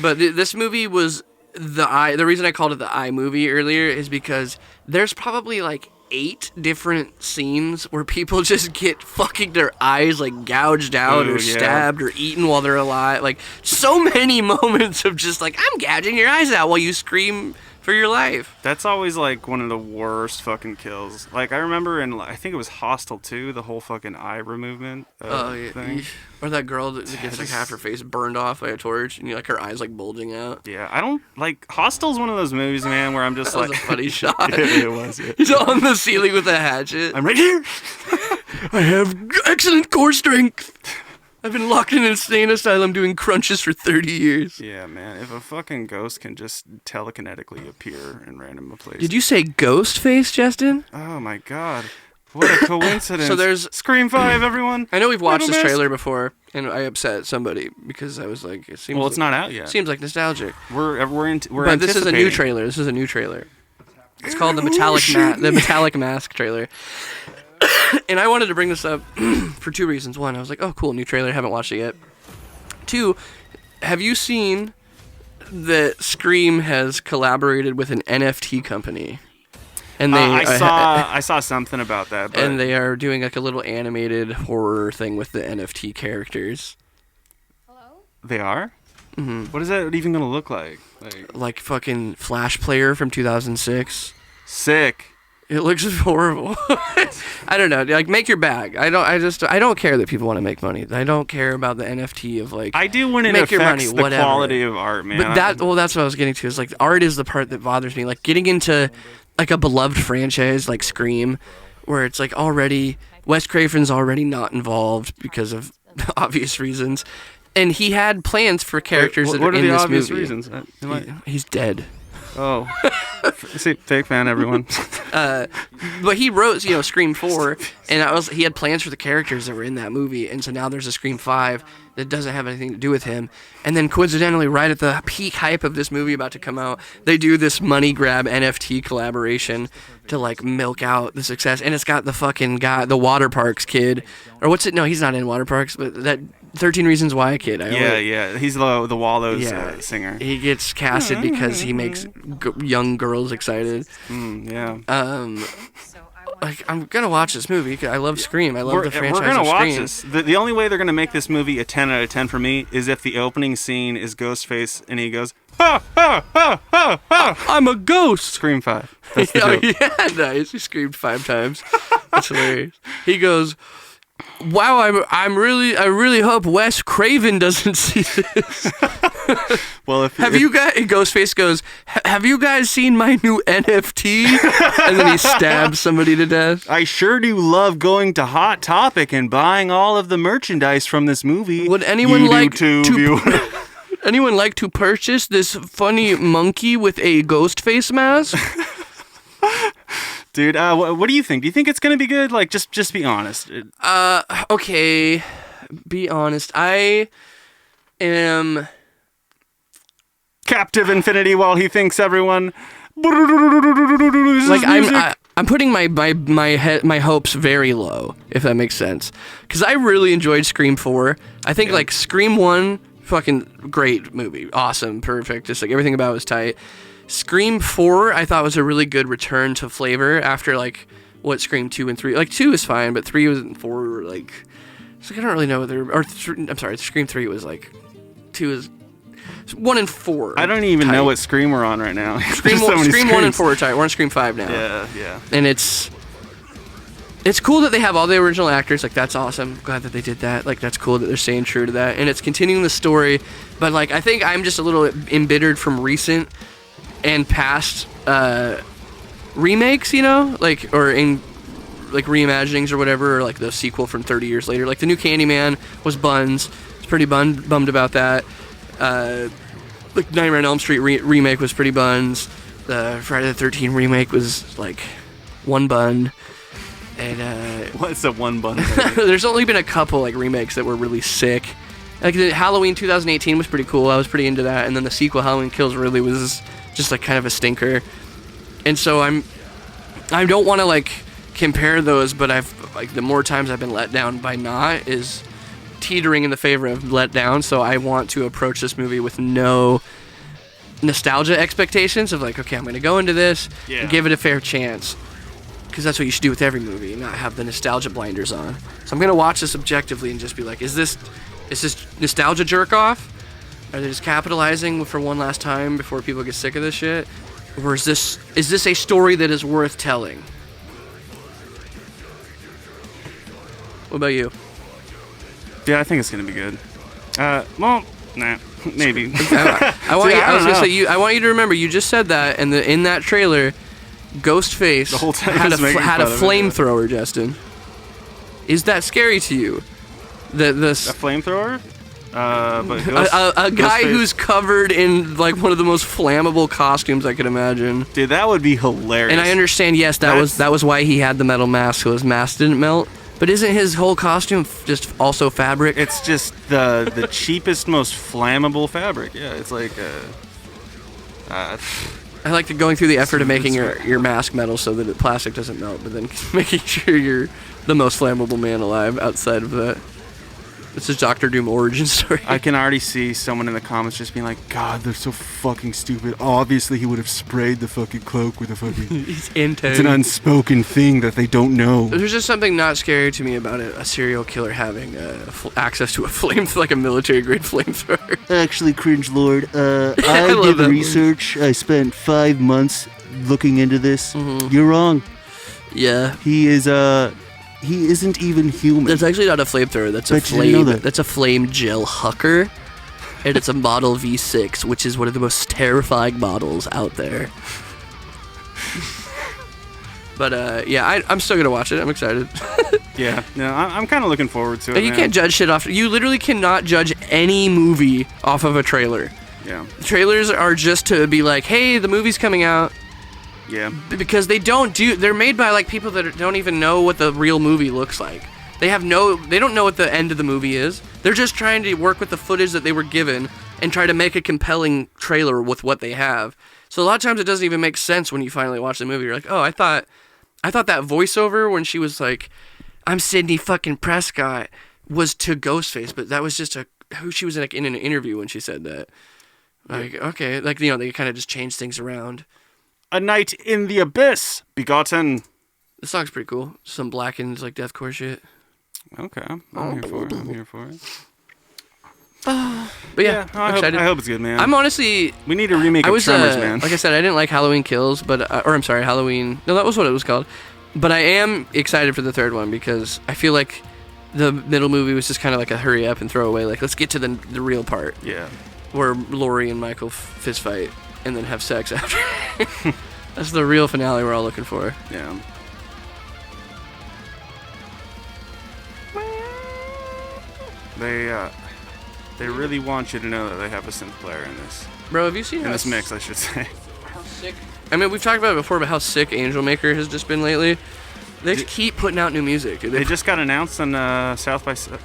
But this movie was the reason I called it the eye movie earlier is because there's probably like 8 different scenes where people just get fucking their eyes like gouged out or stabbed or eaten while they're alive. Like so many moments of just like, I'm gouging your eyes out while you scream for your life. That's always like one of the worst fucking kills. Like I remember I think it was Hostel 2, the whole fucking eye removement thing. Or that girl that gets like half her face burned off by a torch and like her eyes like bulging out. Yeah, I don't like Hostel's one of those movies, man, where I'm just that like was a funny shot. It was. Yeah. He's on the ceiling with a hatchet. I'm right here. I have excellent core strength. I've been locked in an insane asylum doing crunches for 30 years. Yeah, man. If a fucking ghost can just telekinetically appear in random places. Did you say ghost face, Justin? Oh my god. What a coincidence. So there's Scream 5, everyone. I know we've watched this Little trailer before, and I upset somebody because I was like, it seems. Well, it's not out yet. Seems like nostalgic. We're But this is a new trailer. This is a new trailer. It's called the Metallic Mask trailer. And I wanted to bring this up for 2 reasons. One, I was like, oh, cool, new trailer. Haven't watched it yet. 2, have you seen that Scream has collaborated with an NFT company? And they, I saw something about that. But and they are doing like a little animated horror thing with the NFT characters. Hello? They are? Mm-hmm. What is that even going to look like? Like fucking Flash Player from 2006. Sick. It looks horrible. I don't know. Like, make your bag. I don't care that people want to make money. I don't care about the NFT of like. I do when it affects affects the quality of art, man. But that's what I was getting to. Is like art is the part that bothers me. Like getting into like a beloved franchise like Scream, where it's like already Wes Craven's already not involved because of obvious reasons, and he had plans for characters that are in this movie. What are the obvious reasons? He's dead. Oh, see, fake fan, everyone. But he wrote, Scream 4, and he had plans for the characters that were in that movie, and so now there's a Scream 5 that doesn't have anything to do with him. And then coincidentally, right at the peak hype of this movie about to come out, they do this money grab NFT collaboration to like milk out the success. And it's got the fucking guy, the Water Parks kid, or what's it? No, he's not in Water Parks, but that 13 Reasons Why kid. Yeah, he's the Wallows singer. He gets casted because he makes young girls excited. Like, I'm gonna watch this movie. I love Scream. I love the franchise. We're gonna watch Scream. this. The only way they're gonna make this movie a 10 out of 10 for me is if the opening scene is Ghostface and he goes, ha ha ha ha ha. I'm a ghost. Scream 5. That's the joke. Yeah, nice. He screamed 5 times. That's hilarious. He goes, wow, I really hope Wes Craven doesn't see this. Well, Ghostface goes, have you guys seen my new NFT? And then he stabs somebody to death. I sure do love going to Hot Topic and buying all of the merchandise from this movie. Would anyone like to purchase this funny monkey with a ghost face mask? Dude, what do you think? Do you think it's gonna be good? Like, just be honest. Okay, be honest. I am captive infinity while he thinks everyone. Like I'm putting my hopes very low, if that makes sense, because I really enjoyed Scream 4. I think like Scream 1, fucking great movie, awesome, perfect, just like everything about it was tight. Scream 4, I thought was a really good return to flavor after like what Scream 2 and 3. Like 2 is fine, but 3 and 4 were like, it's like I don't really know whether I'm sorry, Scream 3 was like 2 is 1 and 4. I don't even know what Scream we're on right now. Scream 1 and 4 are tight. We're on Scream 5 now. Yeah. And it's cool that they have all the original actors. Like, that's awesome. Glad that they did that. Like, that's cool that they're staying true to that. And it's continuing the story. But like, I think I'm just a little embittered from recent and past remakes, you know, like or in like reimaginings or whatever, or like the sequel from 30 years later. Like the new Candyman was buns. I was pretty bummed about that. Like Nightmare on Elm Street remake was pretty buns. The Friday the 13th remake was like one bun. And What's a one bun? there's only been a couple like remakes that were really sick. Like the Halloween 2018 was pretty cool. I was pretty into that. And then the sequel Halloween Kills really was just like kind of a stinker. And so I don't want to like compare those, but I've like the more times I've been let down by not is teetering in the favor of let down. So I want to approach this movie with no nostalgia expectations of like, okay, I'm going to go into this and give it a fair chance. Because that's what you should do with every movie, not have the nostalgia blinders on. So I'm going to watch this objectively and just be like, is this nostalgia jerk off? Are they just capitalizing for one last time before people get sick of this shit? Or is this a story that is worth telling? What about you? Yeah, I think it's gonna be good. Well, nah, maybe. I want you to remember you just said that, and in that trailer, Ghostface The whole time had a he was making had a fun of it, flamethrower. Justin, is that scary to you? A flamethrower? But A guy Ghostface- who's covered in like one of the most flammable costumes I could imagine. Dude, that would be hilarious. And I understand, yes, that was why he had the metal mask, so his mask didn't melt. But isn't his whole costume just also fabric? It's just the cheapest, most flammable fabric. Yeah, it's like. I like going through the effort of making your mask metal so that the plastic doesn't melt, but then making sure you're the most flammable man alive outside of that. This is Doctor Doom origin story. I can already see someone in the comments just being like, God, they're so fucking stupid. Obviously, he would have sprayed the fucking cloak with a fucking... He's into It's an unspoken thing that they don't know. There's just something not scary to me about a serial killer having access to a like a military-grade flamethrower. Actually, Cringe Lord, I love did the that. research. I spent 5 months looking into this. Mm-hmm. You're wrong. Yeah. He isn't even human. That's actually not a flamethrower. That's a Bet you didn't know flame. that. That's a flame gel hucker, and it's a Model V6, which is one of the most terrifying models out there. But yeah, I'm still gonna watch it. I'm excited. Yeah, no, I'm kind of looking forward to it. You man. can't judge shit off. You literally cannot judge any movie off of a trailer. Yeah, Trailers are just to be like, hey, the movie's coming out. yeah. Because they're made by like people that don't even know what the real movie looks like. They don't know what the end of the movie is. They're just trying to work with the footage that they were given and try to make a compelling trailer with what they have. So a lot of times it doesn't even make sense when you finally watch the movie. You're like, oh, I thought that voiceover when she was like, I'm Sydney fucking Prescott, was to Ghostface, but that was just who she was in an interview when she said that. Like, okay, like, you know, they kind of just change things around. A Night in the Abyss, Begotten. The song's pretty cool. Some blackened like deathcore shit. Okay, I'm here for it. But yeah, I'm excited. I hope it's good, man. I'm honestly. We need a remake of Tremors, man. Like I said, I didn't like Halloween Kills, but or I'm sorry, Halloween. No, that was what it was called. But I am excited for the third one because I feel like the middle movie was just kind of like a hurry up and throw away. Like, let's get to the real part. Yeah. Where Laurie and Michael fist fight and then have sex after. That's the real finale we're all looking for. Yeah. They really want you to know that they have a synth player in this. Bro, have you seen In this mix, I should say. how sick? I mean, we've talked about it before, but how sick Angel Maker has just been lately. They keep putting out new music. Dude. They just got announced on South by So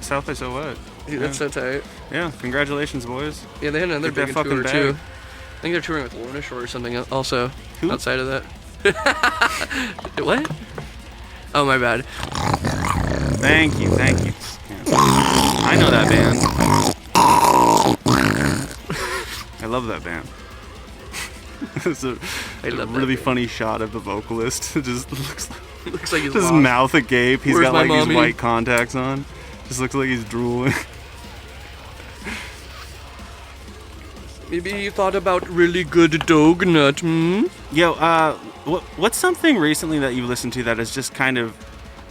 What. Dude, that's so tight. Yeah, congratulations, boys. Yeah, they had another Get that big fucking tour bag. too. I think they're touring with Lorna Shore or something also. Who? Outside of that. What? Oh, my bad. Thank you. Yeah. I know that band. I love that band. It's a love that really band. funny shot of the vocalist. It just looks Looks like he's his lost. mouth agape. He's Where's got my like mommy? these white contacts on. Just looks like he's drooling. Maybe you thought about really good dog nut, hmm? Yo, what's something recently that you listened to that is just kind of,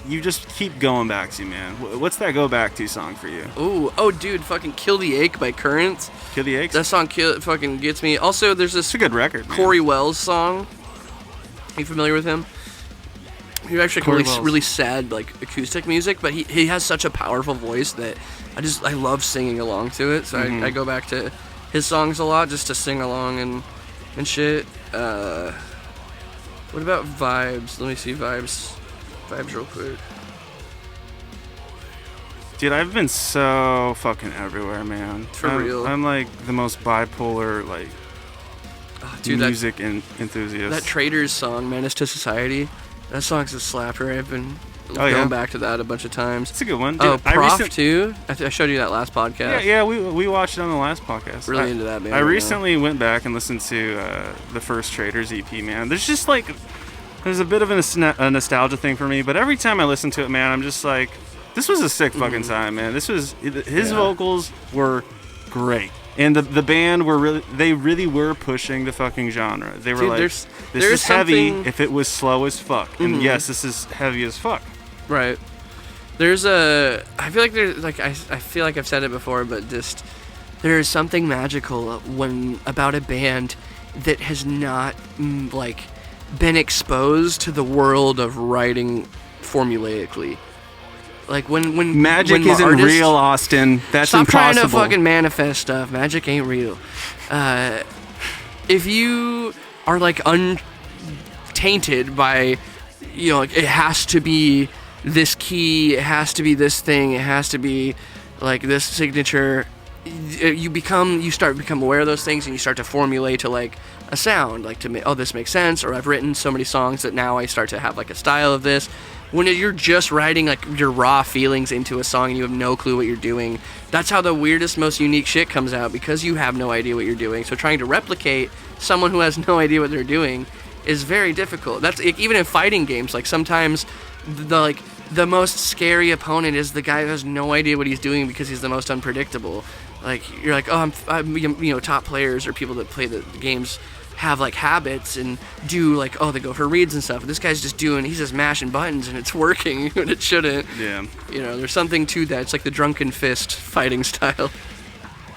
you just keep going back to, man? What's that go back to song for you? Oh, dude, fucking Kill the Ache by Currents. Kill the Aches? That song fucking gets me. Also, there's this It's a good record, man. Corey Wells song. You familiar with him? He actually Corey really, Wells. really sad like acoustic music, but he has such a powerful voice that I love singing along to it. So I go back to his songs a lot just to sing along and shit. What about vibes? Let me see vibes real quick. Dude, I've been so fucking everywhere, man. For real. I'm like the most bipolar, like, Oh, dude, music enthusiast. that Traders song, Menace to Society, that song's a slapper. I've been Oh, going yeah? back to that a bunch of times. It's a good one. Oh, Dude, Prof too. I showed you that last podcast. Yeah, we watched it on the last podcast. Really into that band I right now. recently went back and listened to the first Traders EP, man. There's just like, there's a bit of a nostalgia thing for me, but every time I listen to it, man, I'm just like, this was a sick fucking time, man. His vocals were great. And the band they really were pushing the fucking genre. They were Dude, like, there's this is heavy something- if it was slow as fuck. And yes, this is heavy as fuck. Right. I feel like I've said it before, but just there's something magical about a band that has not like been exposed to the world of writing formulaically. Like when Magic when isn't artists- real, Austin. That's Stop impossible. trying to fucking manifest stuff. Magic ain't real. If you are like untainted by, like it has to be this key, it has to be this thing, it has to be like this signature, you start to become aware of those things, and you start to formulate to like a sound, like this makes sense, or I've written so many songs that now I start to have like a style of this. When you're just writing like your raw feelings into a song and you have no clue what you're doing, that's how the weirdest, most unique shit comes out, because you have no idea what you're doing. So trying to replicate someone who has no idea what they're doing is very difficult. That's even in fighting games. Like sometimes the most scary opponent is the guy who has no idea what he's doing because he's the most unpredictable. Like you're like, oh, I'm top players or people that play the games have like habits and do like, they go for reads and stuff. This guy's he's just mashing buttons and it's working when it shouldn't. Yeah. There's something to that. It's like the drunken fist fighting style.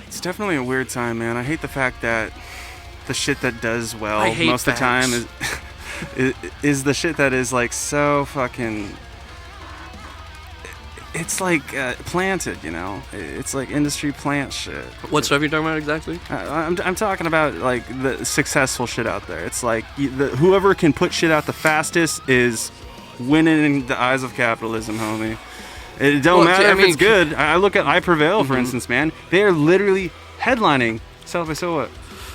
It's definitely a weird time, man. I hate the fact that the shit that does well I hate most of the time facts. is the shit that is like so fucking. It's like planted, It's like industry plant shit. What stuff are you talking about exactly? I'm talking about like the successful shit out there. It's like whoever can put shit out the fastest is winning in the eyes of capitalism, homie. It don't matter if it's good. I look at I Prevail, for instance, man. They are literally headlining South by So What.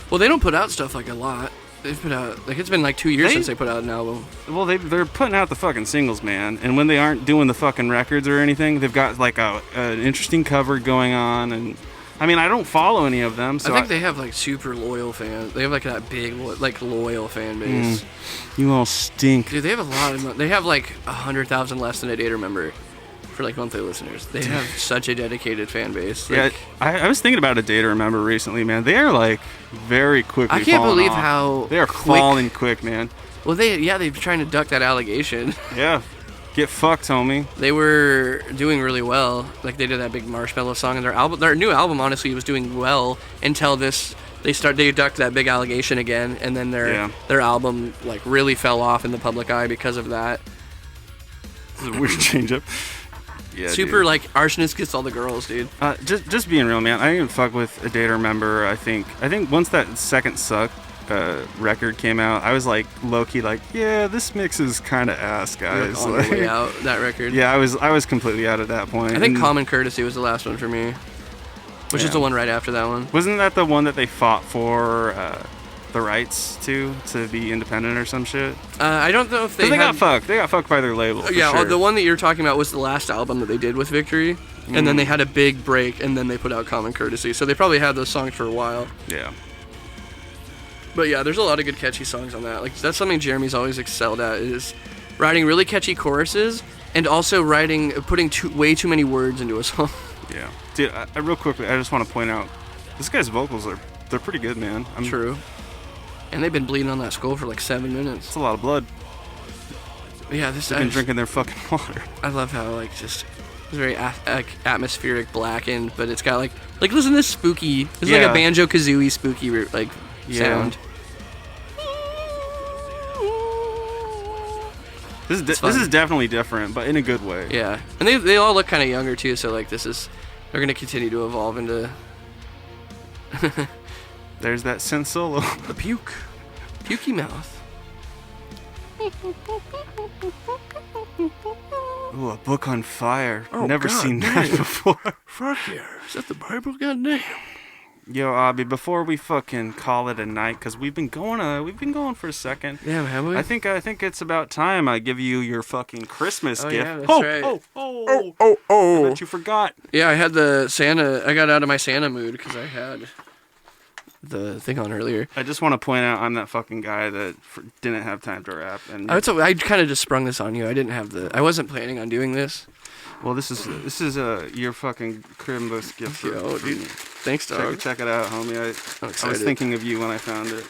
Well, they don't put out stuff like a lot. They've put out it's been like 2 years since they put out an album. Well, they're putting out the fucking singles, man. And when they aren't doing the fucking records or anything, they've got like an interesting cover going on. And I mean, I don't follow any of them, so I think they have like super loyal fans. They have like that big loyal fan base. You all stink. Dude, they have a lot of. They have like 100,000 less than a Data member for like monthly listeners. They have such a dedicated fan base. Like, I was thinking about a Day to Remember recently, man. They are like very quickly. I can't falling believe off. how they are quick- falling quick, man. Well, they're trying to duck that allegation. Yeah, get fucked, homie. They were doing really well. Like they did that big Marshmallow song, and their new album honestly was doing well until they ducked that big allegation again, and then their album like really fell off in the public eye because of that. This is a weird change up. Yeah, Super dude. like arsonist gets all the girls, dude. Just being real, man. I didn't even fuck with a Day to Remember. I think once that second Suck record came out, I was like low key like, yeah, this mix is kind of ass, guys. On the way out, that record. Yeah, I was completely out at that point. I think And Common Courtesy was the last one for me, which is the one right after that one. wasn't that the one that they fought for the rights to be independent or some shit? I don't know if they got fucked. They got fucked by their label. For yeah, sure. the one that you're talking about was the last album that they did with Victory, and then they had a big break, and then they put out Common Courtesy. So they probably had those songs for a while. Yeah. But yeah, there's a lot of good catchy songs on that. Like that's something Jeremy's always excelled at, is writing really catchy choruses and also putting way too many words into a song. Yeah. Dude, I real quickly, I just want to point out, this guy's vocals they're pretty good, man. True. And they've been bleeding on that skull for like 7 minutes. It's a lot of blood. Yeah, They've been drinking their fucking water. I love how like just it's very atmospheric, blackened, but it's got like listen to this spooky. This is like a Banjo-Kazooie spooky like sound. This is definitely different, but in a good way. Yeah, and they all look kind of younger too. So like they're gonna continue to evolve into There's that synth solo. the pukey mouth. Ooh, a book on fire. Oh, Never God seen that before. Fuck yeah! Is that the Bible? Goddamn. Yo, Abby, before we fucking call it a night, because we've been going for a second. Yeah, have we? I think it's about time I give you your fucking Christmas gift. Yeah, that's right. I bet you forgot. Yeah, I had the Santa. I got out of my Santa mood because I had the thing on earlier. I just want to point out I'm that fucking guy that didn't have time to rap. And I kind of just sprung this on you. I wasn't planning on doing this. well, this is your fucking Krampus gift. Yo, dude. Thanks, dog. Check it out, homie. I'm I excited. was thinking of you when I found it.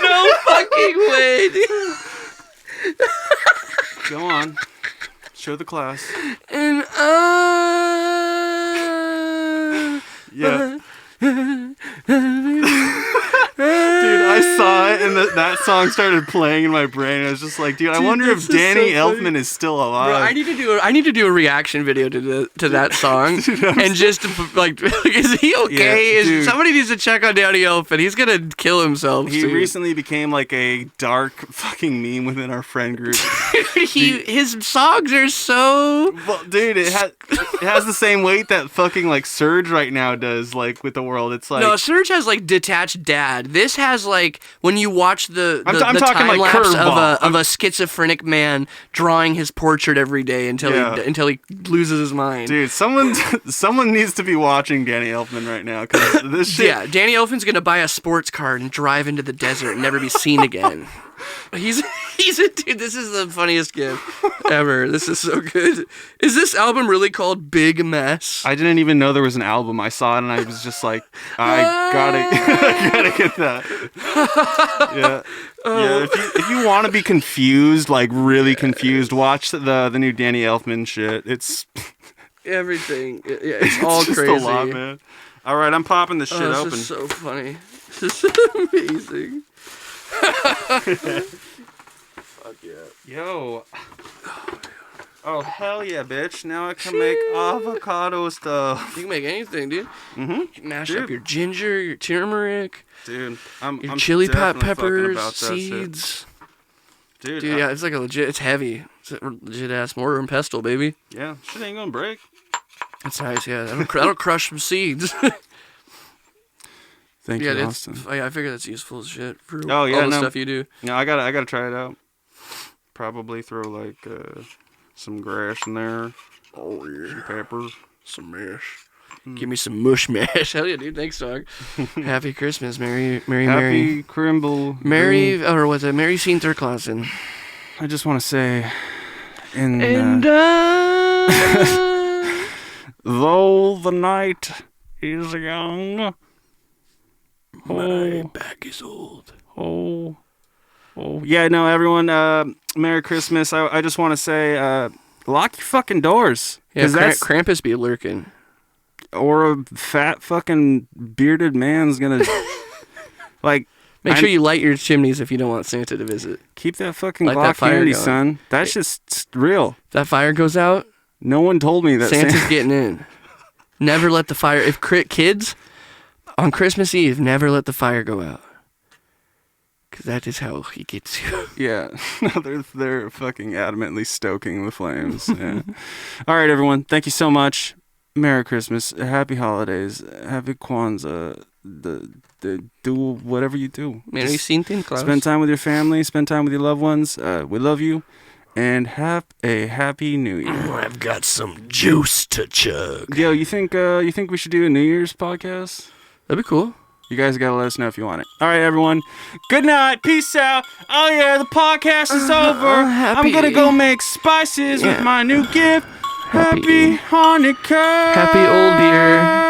No fucking way, dude. Go on. Show the class. And Yeah. Dude, I saw it and that song started playing in my brain. I was just like, dude, I wonder if Danny Elfman is still alive. Bro, I need to do a reaction video to that song, and just like, is he okay? Yeah, dude. Somebody needs to check on Danny Elfman. He's gonna kill himself. He soon. recently became like a dark fucking meme within our friend group. His songs are so. Well, dude, it has the same weight that fucking like Surge right now does, like with the world. It's like No, Surge has like detached dad. This has like when you watch the I'm the talking time like lapse Curveball. of a schizophrenic man drawing his portrait every day until he loses his mind. dude, someone needs to be watching Danny Elfman right now because this shit. Yeah, Danny Elfman's gonna buy a sports car and drive into the desert and never be seen again. He's a dude. This is the funniest gift ever. This is so good. Is this album really called Big Mess? I didn't even know there was an album. I saw it and I was just like, I gotta get that. Yeah. Yeah, if you want to be confused, like really confused, watch the new Danny Elfman shit. It's Everything. Yeah, it's all just crazy. a lot, man. All right, I'm popping this shit This open. is so funny. This is amazing. Fuck yeah. Yo. Oh, hell yeah, bitch. Now I can make avocado stuff. You can make anything, dude. Mm-hmm. Mash up your ginger, your turmeric, Dude, your I'm chili definitely fucking peppers, about that seeds. shit. Dude, yeah, it's like a legit, it's heavy. It's a legit ass mortar and pestle, baby. Yeah, shit ain't gonna break. That's nice, yeah. That'll crush some seeds. Thank Yeah, you, it's, Austin. I figure that's useful as shit for Oh, yeah, all the no. stuff you do. No, I gotta try it out. Probably throw like some grass in there, Oh yeah, some pepper. some mash. Give me some mush mash. Hell yeah, dude. Thanks, dog. Happy Christmas, Merry. Happy Crimble. Mary, or was it Mary Sinterklaasen? I just want to say, though the night is young, my back is old. oh, yeah, no, everyone, Merry Christmas. I just want to say, lock your fucking doors. Yeah, 'Cause that's, Krampus be lurking. or a fat fucking bearded man's gonna, like, Make sure you light your chimneys if you don't want Santa to visit. keep that fucking Light Glock that fire handy, going. son. That's just real. If that fire goes out, No one told me that Santa's getting in. Never let the fire. If kids on Christmas Eve, never let the fire go out. Cause that is how he gets you. Yeah, no, they're fucking adamantly stoking the flames. Yeah. All right, everyone. Thank you so much. Merry Christmas. Happy holidays. Happy Kwanzaa. Do whatever you do. Merry Just Sinterklaas. spend time with your family. Spend time with your loved ones. We love you, and have a happy New Year. I've got some juice to chug. Yo, you think we should do a New Year's podcast? That'd be cool. You guys gotta let us know if you want it. All right, everyone. Good night. Peace out. Oh yeah, the podcast is over. happy- I'm gonna go make spices with Yeah. my new gift. Happy Hanukkah. Happy old year.